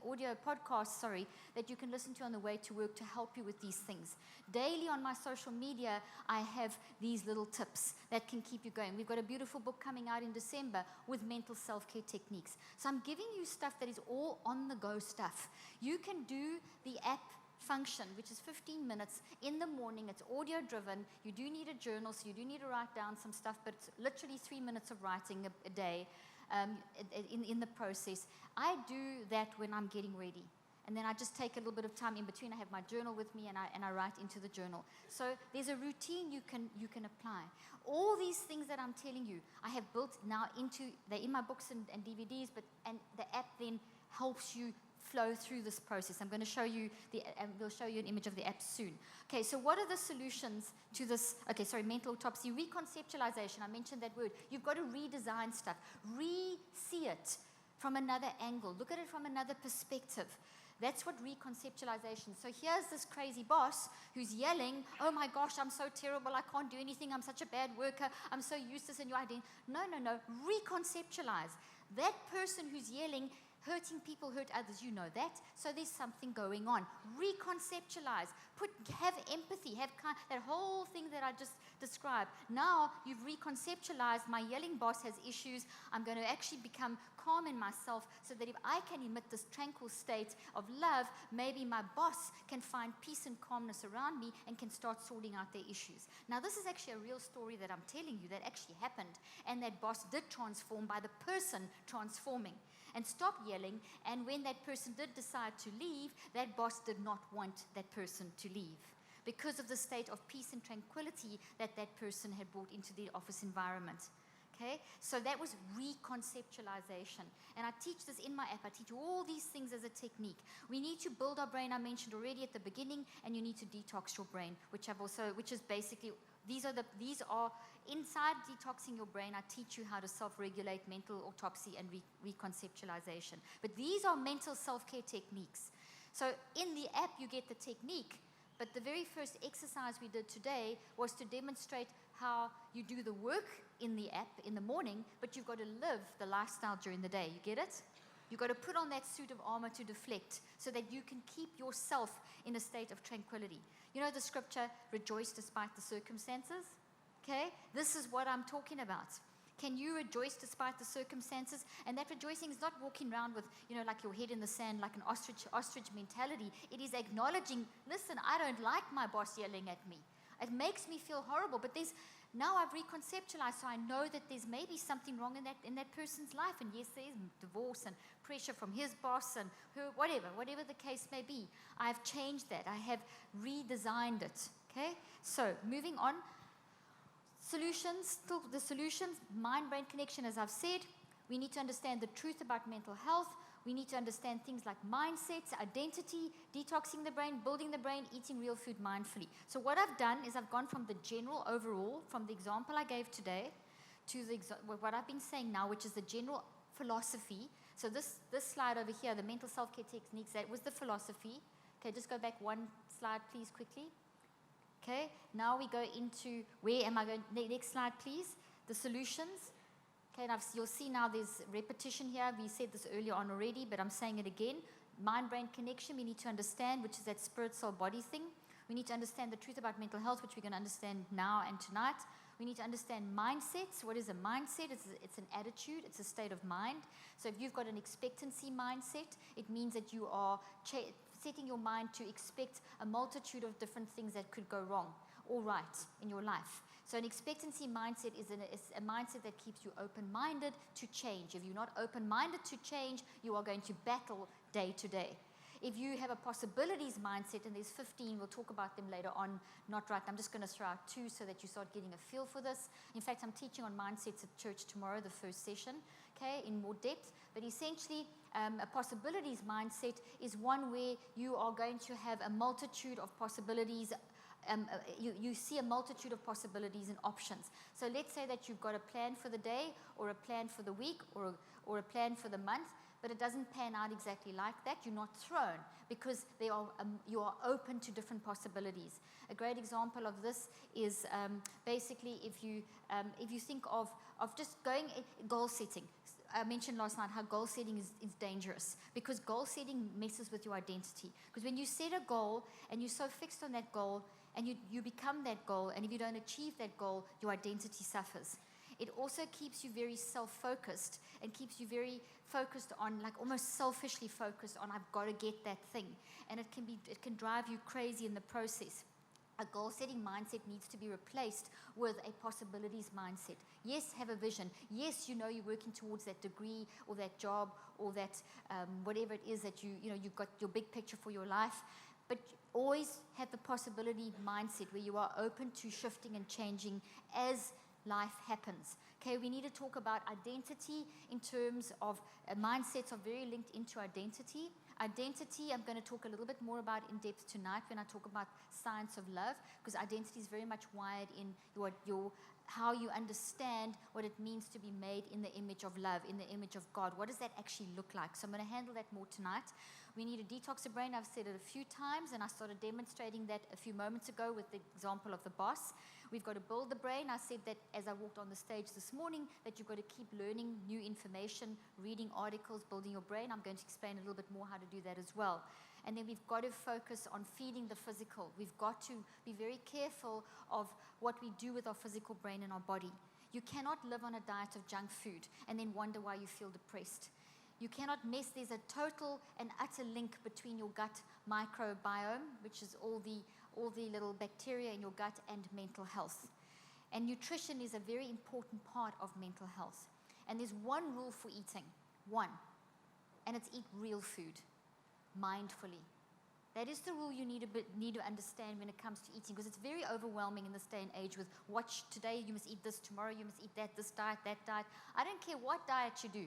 S2: audio podcasts, that you can listen to on the way to work to help you with these things. Daily on my social media, I have these little tips that can keep you going. We've got a beautiful book coming out in December with mental self-care techniques. So I'm giving you stuff that is all on-the-go stuff. You can do the app function, which is 15 minutes in the morning. It's audio driven. You do need a journal, so you do need to write down some stuff, but it's literally 3 minutes of writing a day in the process. I do that when I'm getting ready. And then I just take a little bit of time in between. I have my journal with me, and I write into the journal. So there's a routine you can apply. All these things that I'm telling you, I have built now they're in my books and DVDs, and the app then helps you flow through this process. I'm going to show you we'll show you an image of the app soon. Okay, so what are the solutions to this? Okay, sorry, mental autopsy, reconceptualization. I mentioned that word. You've got to redesign stuff, re-see it from another angle, look at it from another perspective. That's what reconceptualization. So here's this crazy boss who's yelling, oh my gosh, I'm so terrible, I can't do anything, I'm such a bad worker, I'm so useless in your identity. No. Reconceptualize. That person who's yelling, hurting people hurt others, you know that. So there's something going on. Reconceptualize. Have empathy. That whole thing that I just described. Now you've reconceptualized. My yelling boss has issues. I'm going to actually become calm in myself so that if I can emit this tranquil state of love, maybe my boss can find peace and calmness around me and can start sorting out their issues. Now this is actually a real story that I'm telling you that actually happened, and that boss did transform by the person transforming. And stop yelling, and when that person did decide to leave, that boss did not want that person to leave because of the state of peace and tranquility that person had brought into the office environment. Okay, so that was reconceptualization. And I teach this in my app. I teach all these things as a technique. We need to build our brain, I mentioned already at the beginning, and you need to detox your brain, which is basically, these are inside detoxing your brain. I teach you how to self-regulate, mental autopsy, and reconceptualization. But these are mental self-care techniques. So in the app, you get the technique, but the very first exercise we did today was to demonstrate how you do the work in the app in the morning, but you've got to live the lifestyle during the day. You get it? You've got to put on that suit of armor to deflect so that you can keep yourself in a state of tranquility. You know the scripture, rejoice despite the circumstances? Okay? This is what I'm talking about. Can you rejoice despite the circumstances? And that rejoicing is not walking around with, like your head in the sand, like an ostrich mentality. It is acknowledging, listen, I don't like my boss yelling at me. It makes me feel horrible, but now I've reconceptualized, so I know that there's maybe something wrong in that person's life. And yes, there is divorce and pressure from his boss and her, whatever the case may be. I've changed that. I have redesigned it. Okay? So moving on. Solutions, mind-brain connection, as I've said. We need to understand the truth about mental health. We need to understand things like mindsets, identity, detoxing the brain, building the brain, eating real food mindfully. So what I've done is I've gone from the general overall, from the example I gave today, to what I've been saying now, which is the general philosophy. So this slide over here, the mental self-care techniques, that was the philosophy. Okay, just go back one slide, please, quickly. Okay, now we go into, where am I going? Next slide, please. The solutions. Okay, and you'll see now there's repetition here. We said this earlier on already, but I'm saying it again. Mind-brain connection, we need to understand, which is that spirit, soul, body thing. We need to understand the truth about mental health, which we're going to understand now and tonight. We need to understand mindsets. What is a mindset? It's an attitude. It's a state of mind. So if you've got an expectancy mindset, it means that you are setting your mind to expect a multitude of different things that could go wrong or right in your life. So an expectancy mindset is a mindset that keeps you open-minded to change. If you're not open-minded to change, you are going to battle day to day. If you have a possibilities mindset, and there's 15, we'll talk about them later on, not right. I'm just going to throw out 2 so that you start getting a feel for this. In fact, I'm teaching on mindsets at church tomorrow, the first session, okay, in more depth. But essentially, a possibilities mindset is one where you are going to have a multitude of possibilities. You see a multitude of possibilities and options. So let's say that you've got a plan for the day, or a plan for the week, or a plan for the month, but it doesn't pan out exactly like that. You're not thrown, because you are open to different possibilities. A great example of this is basically if you think of just going goal setting. I mentioned last night how goal setting is dangerous, because goal setting messes with your identity. Because when you set a goal and you're so fixed on that goal, and you become that goal, and if you don't achieve that goal, your identity suffers. It also keeps you very self-focused and keeps you very focused on, like almost selfishly focused on, I've got to get that thing. And it can drive you crazy in the process. A goal-setting mindset needs to be replaced with a possibilities mindset. Yes, have a vision. Yes, you know you're working towards that degree or that job or that whatever it is that you've got your big picture for your life. But always have the possibility mindset where you are open to shifting and changing as life happens. Okay, we need to talk about identity in terms of mindsets are very linked into identity. Identity, I'm going to talk a little bit more about in depth tonight when I talk about science of love, because identity is very much wired in your how you understand what it means to be made in the image of love, in the image of God. What does that actually look like? So I'm going to handle that more tonight. We need to detox the brain. I've said it a few times, and I started demonstrating that a few moments ago with the example of the boss. We've got to build the brain. I said that as I walked on the stage this morning, that you've got to keep learning new information, reading articles, building your brain. I'm going to explain a little bit more how to do that as well. And then we've got to focus on feeding the physical. We've got to be very careful of what we do with our physical brain and our body. You cannot live on a diet of junk food and then wonder why you feel depressed. You cannot mess. There's a total and utter link between your gut microbiome, which is all the little bacteria in your gut, and mental health. And nutrition is a very important part of mental health. And there's one rule for eating, one, and it's eat real food, mindfully. That is the rule you need to understand when it comes to eating, because it's very overwhelming in this day and age with today you must eat this, tomorrow you must eat that, this diet, that diet. I don't care what diet you do.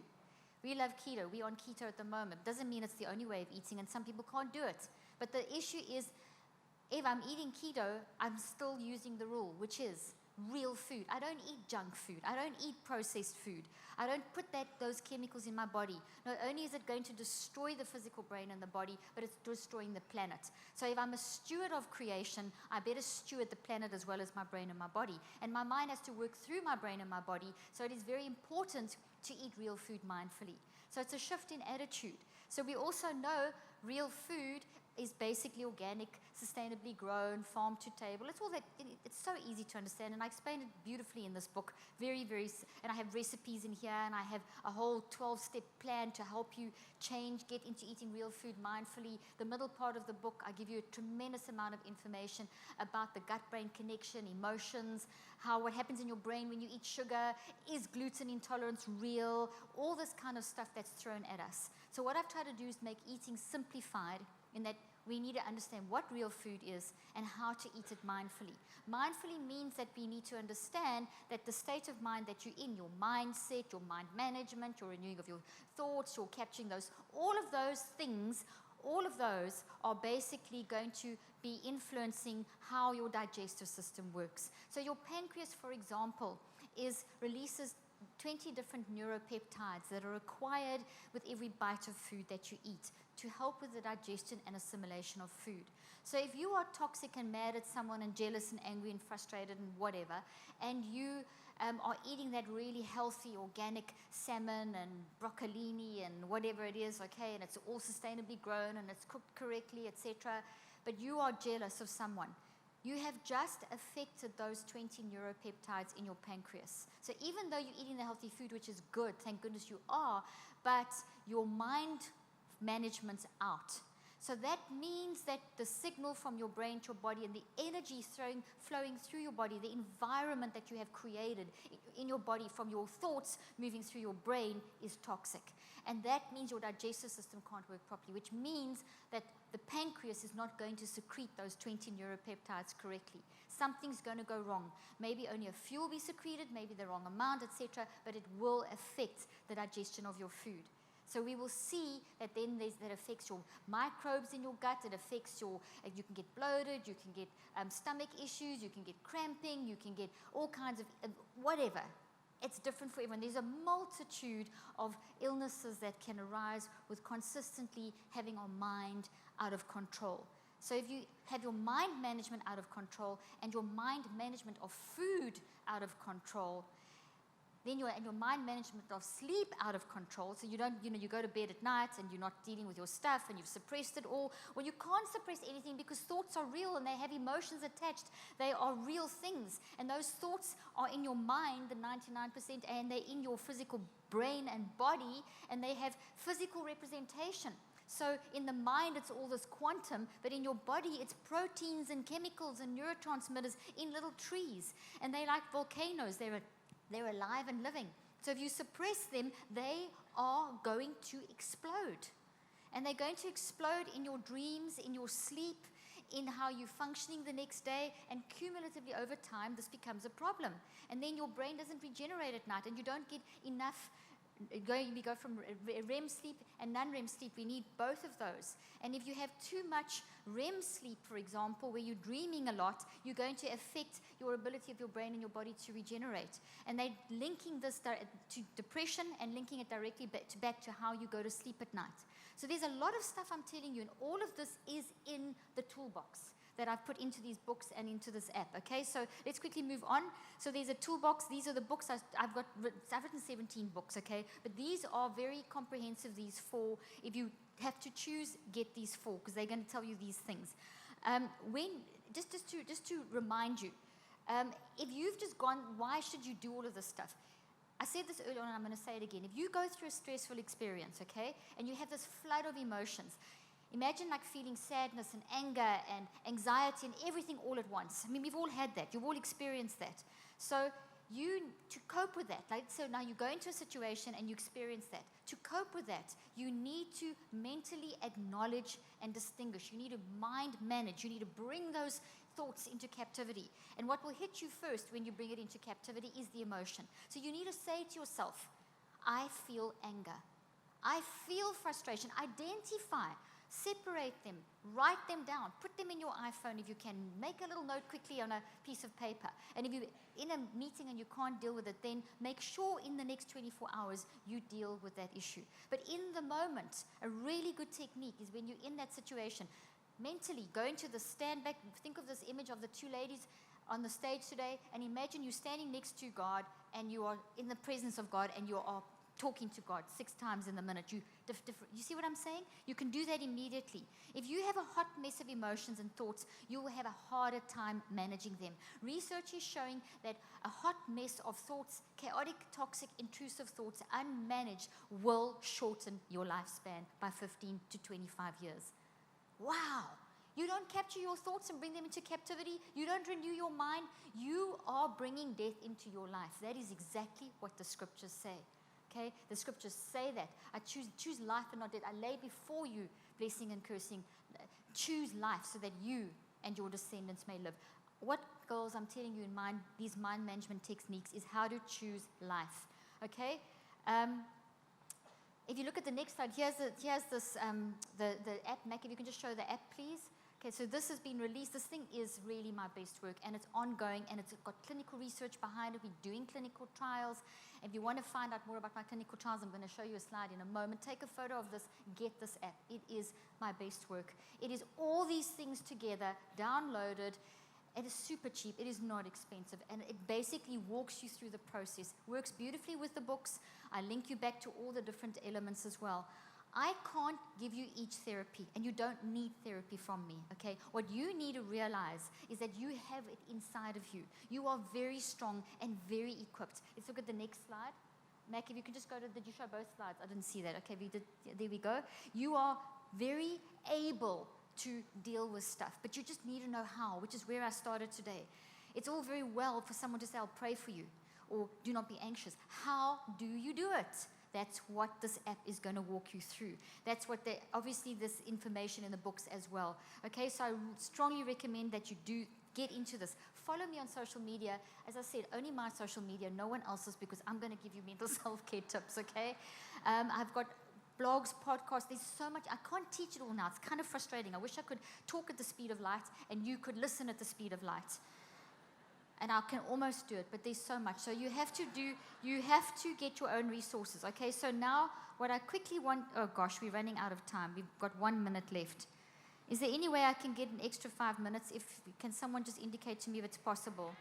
S2: We love keto. We're on keto at the moment. Doesn't mean it's the only way of eating, and some people can't do it. But the issue is, if I'm eating keto, I'm still using the rule, which is real food. I don't eat junk food. I don't eat processed food. I don't put those chemicals in my body. Not only is it going to destroy the physical brain and the body, but it's destroying the planet. So if I'm a steward of creation, I better steward the planet as well as my brain and my body. And my mind has to work through my brain and my body, so it is very important to eat real food mindfully. So it's a shift in attitude. So we also know real food is basically organic, sustainably grown, farm to table. It's all that. It's so easy to understand, and I explain it beautifully in this book. Very, very, and I have recipes in here, and I have a whole 12-step plan to help you change, get into eating real food mindfully. The middle part of the book, I give you a tremendous amount of information about the gut-brain connection, emotions, what happens in your brain when you eat sugar, is gluten intolerance real, all this kind of stuff that's thrown at us. So what I've tried to do is make eating simplified, in that we need to understand what real food is and how to eat it mindfully. Mindfully means that we need to understand that the state of mind that you're in, your mindset, your mind management, your renewing of your thoughts, your capturing those, all of those things, all of those are basically going to be influencing how your digestive system works. So your pancreas, for example, releases 20 different neuropeptides that are required with every bite of food that you eat to help with the digestion and assimilation of food. So if you are toxic and mad at someone and jealous and angry and frustrated and whatever, and you are eating that really healthy organic salmon and broccolini and whatever it is, okay, and it's all sustainably grown and it's cooked correctly, etc., but you are jealous of someone, you have just affected those 20 neuropeptides in your pancreas. So even though you're eating the healthy food, which is good, thank goodness you are, but your mind management's out. So that means that the signal from your brain to your body and the energy flowing through your body, the environment that you have created in your body from your thoughts moving through your brain is toxic. And that means your digestive system can't work properly, which means that the pancreas is not going to secrete those 20 neuropeptides correctly. Something's going to go wrong. Maybe only a few will be secreted, maybe the wrong amount, etc., but it will affect the digestion of your food. So we will see that then that affects your microbes in your gut, it affects you can get bloated, you can get stomach issues, you can get cramping, you can get all kinds of whatever. It's different for everyone. There's a multitude of illnesses that can arise with consistently having our mind out of control. So if you have your mind management out of control and your mind management of food out of control, then your mind management of sleep out of control. So you don't, you go to bed at night and you're not dealing with your stuff and you've suppressed it all. Well, you can't suppress anything because thoughts are real and they have emotions attached. They are real things. And those thoughts are in your mind, the 99%, and they're in your physical brain and body, and they have physical representation. So in the mind, it's all this quantum, but in your body, it's proteins and chemicals and neurotransmitters in little trees. And they're like volcanoes. They're alive and living. So if you suppress them, they are going to explode. And they're going to explode in your dreams, in your sleep, in how you're functioning the next day. And cumulatively over time, this becomes a problem. And then your brain doesn't regenerate at night, and you don't get enough. We go from REM sleep and non-REM sleep. We need both of those. And if you have too much REM sleep, for example, where you're dreaming a lot, you're going to affect your ability of your brain and your body to regenerate. And they're linking this to depression and linking it directly back to how you go to sleep at night. So there's a lot of stuff I'm telling you, and all of this is in the toolbox that I've put into these books and into this app. Okay, so let's quickly move on. So there's a toolbox. These are the books I've written 17 books, okay? But these are very comprehensive, these 4. If you have to choose, get these 4, because they're going to tell you these things. Just to remind you, if you've just gone, why should you do all of this stuff? I said this earlier on, and I'm going to say it again. If you go through a stressful experience, okay, and you have this flood of emotions, imagine like feeling sadness and anger and anxiety and everything all at once. I mean, we've all had that. You've all experienced that. So to cope with that, like, so now you go into a situation and you experience that. To cope with that, you need to mentally acknowledge and distinguish. You need to mind manage. You need to bring those thoughts into captivity. And what will hit you first when you bring it into captivity is the emotion. So you need to say to yourself, I feel anger. I feel frustration. Identify. Separate them, write them down, put them in your iPhone if you can, make a little note quickly on a piece of paper. And if you're in a meeting and you can't deal with it, then make sure in the next 24 hours you deal with that issue. But in the moment, a really good technique is when you're in that situation, mentally go into the stand back, think of this image of the 2 ladies on the stage today, and imagine you're standing next to God and you are in the presence of God and you are talking to God 6 times in the minute. You see what I'm saying? You can do that immediately. If you have a hot mess of emotions and thoughts, you will have a harder time managing them. Research is showing that a hot mess of thoughts, chaotic, toxic, intrusive thoughts, unmanaged, will shorten your lifespan by 15 to 25 years. Wow! You don't capture your thoughts and bring them into captivity. You don't renew your mind. You are bringing death into your life. That is exactly what the scriptures say. Okay, the scriptures say that. I choose life and not death. I lay before you blessing and cursing. Choose life so that you and your descendants may live. What, girls, I'm telling you in these mind management techniques is how to choose life. Okay? If you look at the next slide, here's this the app. Mac, if you can just show the app, please. Okay, so this has been released. This thing is really my best work, and it's ongoing, and it's got clinical research behind it. We're doing clinical trials. If you want to find out more about my clinical trials, I'm going to show you a slide in a moment. Take a photo of this. Get this app. It is my best work. It is all these things together, downloaded. It is super cheap. It is not expensive, and it basically walks you through the process. Works beautifully with the books. I link you back to all the different elements as well. I can't give you each therapy, and you don't need therapy from me, okay? What you need to realize is that you have it inside of you. You are very strong and very equipped. Let's look at the next slide. Mac, if you can just go to, did you show both slides? I didn't see that. Okay, there we go. You are very able to deal with stuff, but you just need to know how, which is where I started today. It's all very well for someone to say, I'll pray for you, or do not be anxious. How do you do it? That's what this app is going to walk you through. That's what obviously this information in the books as well. Okay, so I strongly recommend that you do get into this. Follow me on social media. As I said, only my social media, no one else's, because I'm going to give you mental self-care tips, okay? I've got blogs, podcasts, there's so much. I can't teach it all now. It's kind of frustrating. I wish I could talk at the speed of light and you could listen at the speed of light. And I can almost do it, but there's so much. So you have to get your own resources, okay? So now what I quickly want, oh gosh, we're running out of time. We've got 1 minute left. Is there any way I can get an extra 5 minutes? Can someone just indicate to me if it's possible?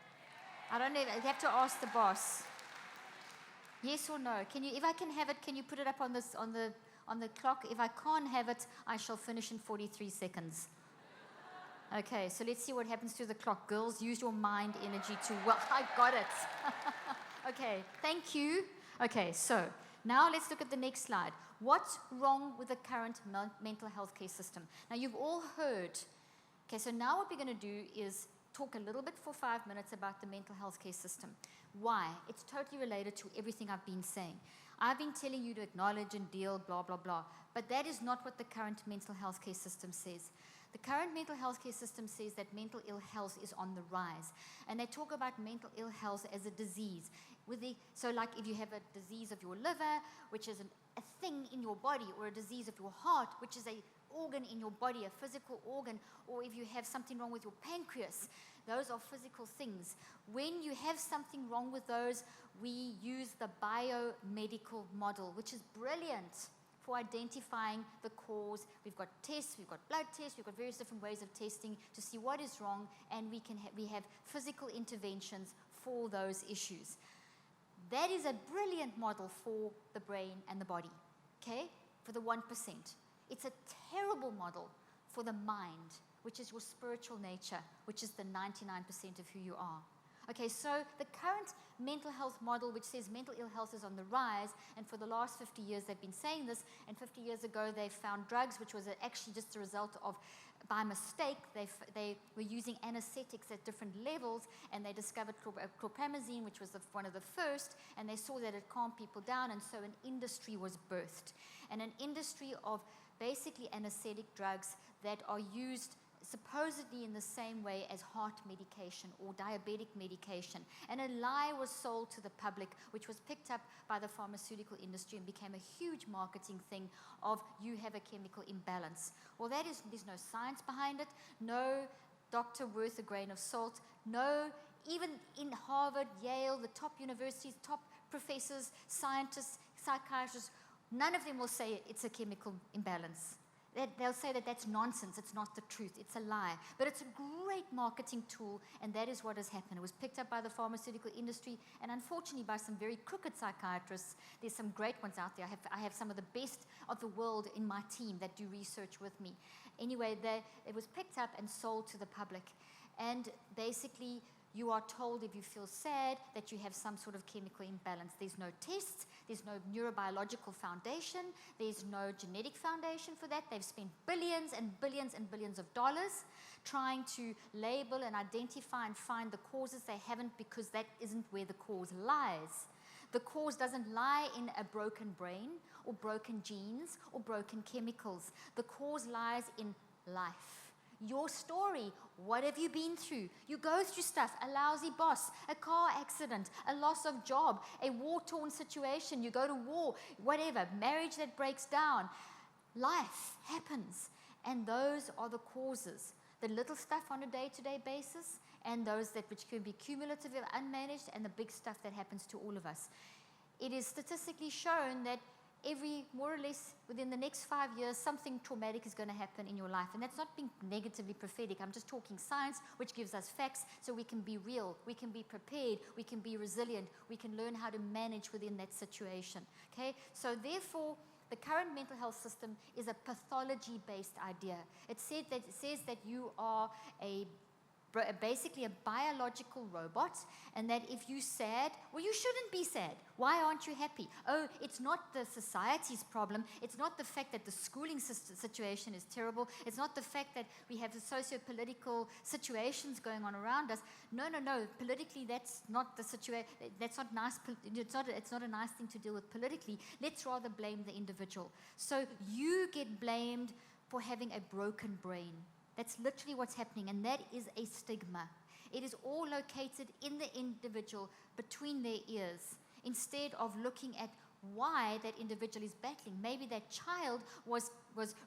S2: I don't know, I have to ask the boss. Yes or no? If I can have it, can you put it up on the clock? If I can't have it, I shall finish in 43 seconds. Okay, so let's see what happens to the clock. Girls, use your mind energy to, well, I got it. Okay, thank you. Okay, so now let's look at the next slide. What's wrong with the current mental health care system? Now, you've all heard. Okay, so now what we're going to do is talk a little bit for 5 minutes about the mental health care system. Why? It's totally related to everything I've been saying. I've been telling you to acknowledge and deal, blah, blah, blah. But that is not what the current mental health care system says. The current mental health care system says that mental ill health is on the rise. And they talk about mental ill health as a disease. So like if you have a disease of your liver, which is a thing in your body, or a disease of your heart, which is a organ in your body, a physical organ, or if you have something wrong with your pancreas, those are physical things. When you have something wrong with those, we use the biomedical model, which is brilliant for identifying the cause. We've got tests, we've got blood tests, we've got various different ways of testing to see what is wrong, and we have physical interventions for those issues. That is a brilliant model for the brain and the body, okay, for the 1%. It's a terrible model for the mind, which is your spiritual nature, which is the 99% of who you are. Okay, so the current mental health model, which says mental ill health is on the rise, and for the last 50 years they've been saying this, and 50 years ago they found drugs, which was actually just a result of, by mistake, they were using anesthetics at different levels, and they discovered chlorpromazine, which was one of the first, and they saw that it calmed people down, and so an industry was birthed. And an industry of basically anesthetic drugs that are used supposedly in the same way as heart medication or diabetic medication. And a lie was sold to the public, which was picked up by the pharmaceutical industry and became a huge marketing thing of you have a chemical imbalance. Well, there's no science behind it, no doctor worth a grain of salt, no, even in Harvard, Yale, the top universities, top professors, scientists, psychiatrists, none of them will say it's a chemical imbalance. They'll say that that's nonsense, it's not the truth, it's a lie. But it's a great marketing tool, and that is what has happened. It was picked up by the pharmaceutical industry, and unfortunately by some very crooked psychiatrists. There's some great ones out there. I have some of the best of the world in my team that do research with me. Anyway, it was picked up and sold to the public. And basically, you are told if you feel sad that you have some sort of chemical imbalance. There's no tests, there's no neurobiological foundation, there's no genetic foundation for that. They've spent billions and billions and billions of dollars trying to label and identify and find the causes. They haven't, because that isn't where the cause lies. The cause doesn't lie in a broken brain or broken genes or broken chemicals. The cause lies in life. Your story, what have you been through? You go through stuff, a lousy boss, a car accident, a loss of job, a war-torn situation, you go to war, whatever, marriage that breaks down. Life happens, and those are the causes. The little stuff on a day-to-day basis, and those which can be cumulative and unmanaged, and the big stuff that happens to all of us. It is statistically shown that more or less within the next 5 years, something traumatic is going to happen in your life. And that's not being negatively prophetic. I'm just talking science, which gives us facts so we can be real, we can be prepared, we can be resilient, we can learn how to manage within that situation. Okay? So therefore, the current mental health system is a pathology-based idea. It says that you are basically a biological robot, and that if you're sad, well, you shouldn't be sad. Why aren't you happy? Oh, it's not the society's problem. It's not the fact that the schooling situation is terrible. It's not the fact that we have the socio-political situations going on around us. No. Politically, that's not the situation. That's not nice. It's not a nice thing to deal with politically. Let's rather blame the individual. So you get blamed for having a broken brain. That's literally what's happening, and that is a stigma. It is all located in the individual, between their ears, instead of looking at why that individual is battling. Maybe that child was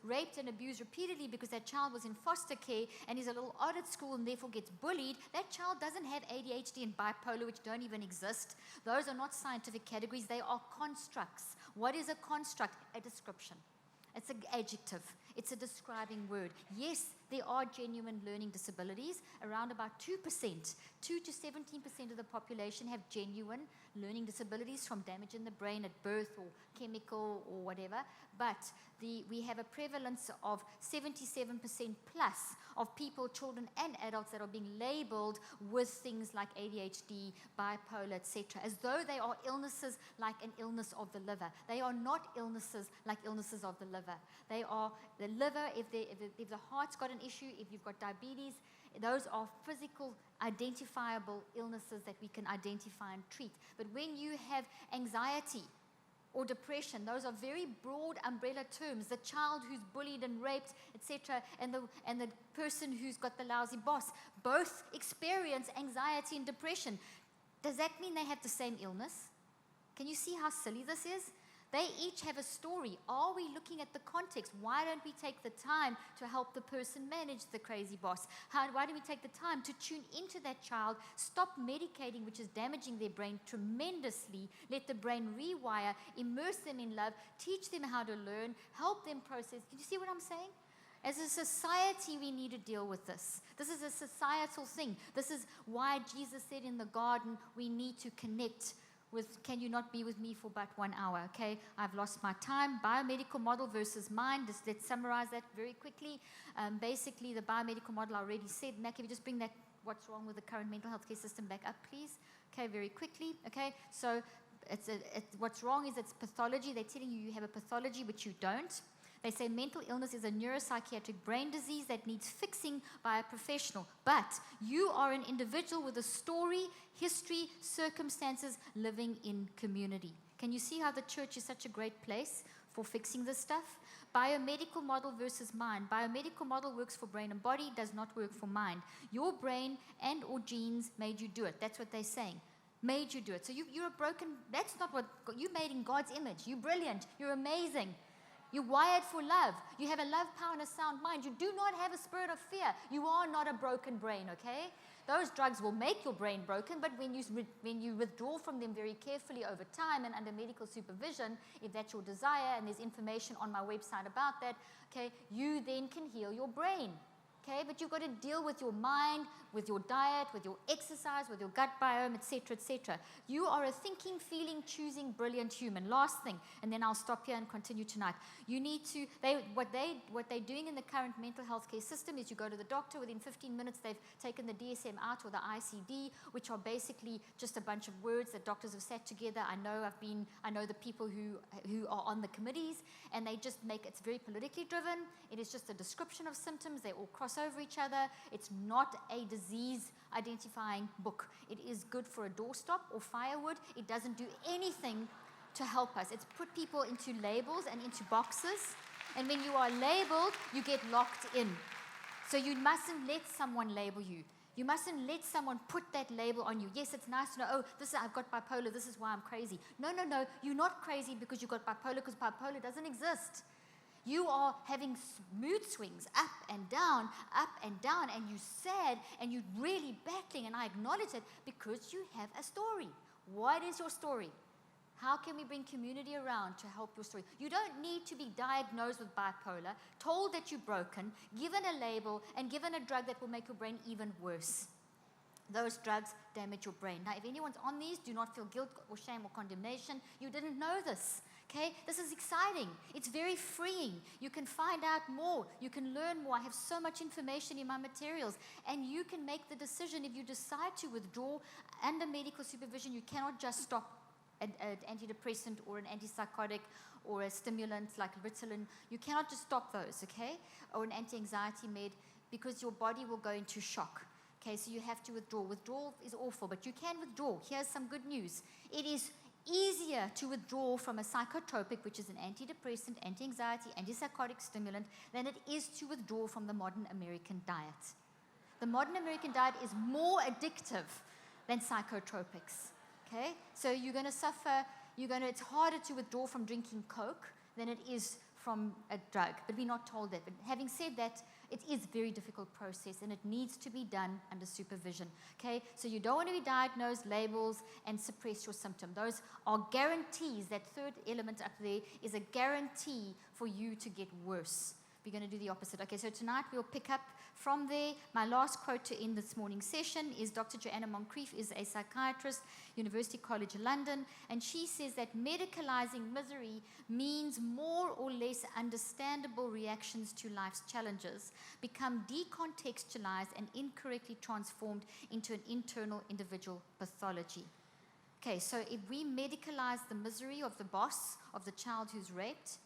S2: raped and abused repeatedly because that child was in foster care and is a little odd at school and therefore gets bullied. That child doesn't have ADHD and bipolar, which don't even exist. Those are not scientific categories. They are constructs. What is a construct? A description. It's an adjective. It's a describing word. Yes, there are genuine learning disabilities. Around about 2%, 2 to 17% of the population have genuine learning disabilities from damage in the brain at birth or chemical or whatever. But we have a prevalence of 77% plus of people, children and adults, that are being labeled with things like ADHD, bipolar, etc., as though they are illnesses like an illness of the liver. They are not illnesses like illnesses of the liver. They are the liver, if the heart's got an issue, if you've got diabetes, those are physical, identifiable illnesses that we can identify and treat. But when you have anxiety or depression, those are very broad umbrella terms. The child who's bullied and raped, etc., and the person who's got the lousy boss, both experience anxiety and depression. Does that mean they have the same illness? Can you see how silly this is? They each have a story. Are we looking at the context? Why don't we take the time to help the person manage the crazy boss? Why don't we take the time to tune into that child, stop medicating, which is damaging their brain tremendously, let the brain rewire, immerse them in love, teach them how to learn, help them process. Can you see what I'm saying? As a society, we need to deal with this. This is a societal thing. This is why Jesus said in the garden, we need to connect with, can you not be with me for but 1 hour? Okay, I've lost my time. Biomedical model versus mind. Let's summarize that very quickly. Basically, the biomedical model I already said. Mac, if you just bring that, what's wrong with the current mental health care system back up, please. Okay, very quickly. Okay, so what's wrong is it's pathology. They're telling you you have a pathology, which you don't. They say mental illness is a neuropsychiatric brain disease that needs fixing by a professional. But you are an individual with a story, history, circumstances, living in community. Can you see how the church is such a great place for fixing this stuff? Biomedical model versus mind. Biomedical model works for brain and body, does not work for mind. Your brain and or genes made you do it. That's what they're saying. Made you do it. So you're a broken, that's not what, you're made in God's image. You're brilliant. You're amazing. You're wired for love. You have a love, power, and a sound mind. You do not have a spirit of fear. You are not a broken brain, okay? Those drugs will make your brain broken, but when you withdraw from them very carefully over time and under medical supervision, if that's your desire, and there's information on my website about that, okay, you then can heal your brain. Okay, but you've got to deal with your mind, with your diet, with your exercise, with your gut biome, etc., etc. You are a thinking, feeling, choosing, brilliant human. Last thing, and then I'll stop here and continue tonight. You need to, what they're doing in the current mental health care system is you go to the doctor, within 15 minutes they've taken the DSM out or the ICD, which are basically just a bunch of words that doctors have sat together. I know the people who are on the committees, and they just make, it's very politically driven. It is just a description of symptoms. They all cross over each other. It's not a disease identifying book. It is good for a doorstop or firewood. It doesn't do anything to help us. It's put people into labels and into boxes, and when you are labeled, you get locked in. So you mustn't let someone label you. You mustn't let someone put that label on you. Yes, it's nice to know, oh, I've got bipolar, this is why I'm crazy. No, you're not crazy because you've got bipolar, because bipolar doesn't exist. You are having mood swings up and down, and you're sad, and you're really battling, and I acknowledge it because you have a story. What is your story? How can we bring community around to help your story? You don't need to be diagnosed with bipolar, told that you're broken, given a label, and given a drug that will make your brain even worse. Those drugs damage your brain. Now, if anyone's on these, do not feel guilt or shame or condemnation. You didn't know this. Okay, this is exciting. It's very freeing. You can find out more. You can learn more. I have so much information in my materials. And you can make the decision if you decide to withdraw under medical supervision. You cannot just stop an antidepressant or an antipsychotic or a stimulant like Ritalin. You cannot just stop those, okay? Or an anti-anxiety med, because your body will go into shock. Okay, so you have to withdraw. Withdrawal is awful, but you can withdraw. Here's some good news. It is easier to withdraw from a psychotropic, which is an antidepressant, anti-anxiety, antipsychotic stimulant, than it is to withdraw from the modern American diet. The modern American diet is more addictive than psychotropics. Okay? So you're going to suffer, it's harder to withdraw from drinking Coke than it is from a drug. But we're not told that. But having said that, it is a very difficult process, and it needs to be done under supervision. Okay? So you don't want to be diagnosed, labels, and suppress your symptom. Those are guarantees. That third element up there is a guarantee for you to get worse. we're going to do the opposite. Okay, so tonight we'll pick up from there. My last quote to end this morning's session is Dr. Joanna Moncrief is a psychiatrist, University College London, and she says that medicalizing misery means more or less understandable reactions to life's challenges become decontextualized and incorrectly transformed into an internal individual pathology. Okay, so if we medicalize the misery of the boss of the child who's raped,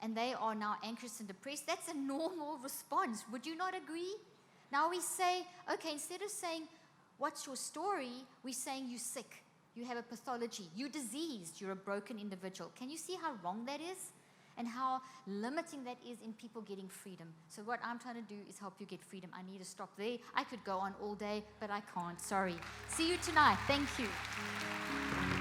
S2: and they are now anxious and depressed, that's a normal response. Would you not agree? Now we say, okay, instead of saying, what's your story, we're saying you're sick, you have a pathology, you're diseased, you're a broken individual. Can you see how wrong that is? And how limiting that is in people getting freedom. So what I'm trying to do is help you get freedom. I need to stop there. I could go on all day, but I can't. Sorry. See you tonight. Thank you.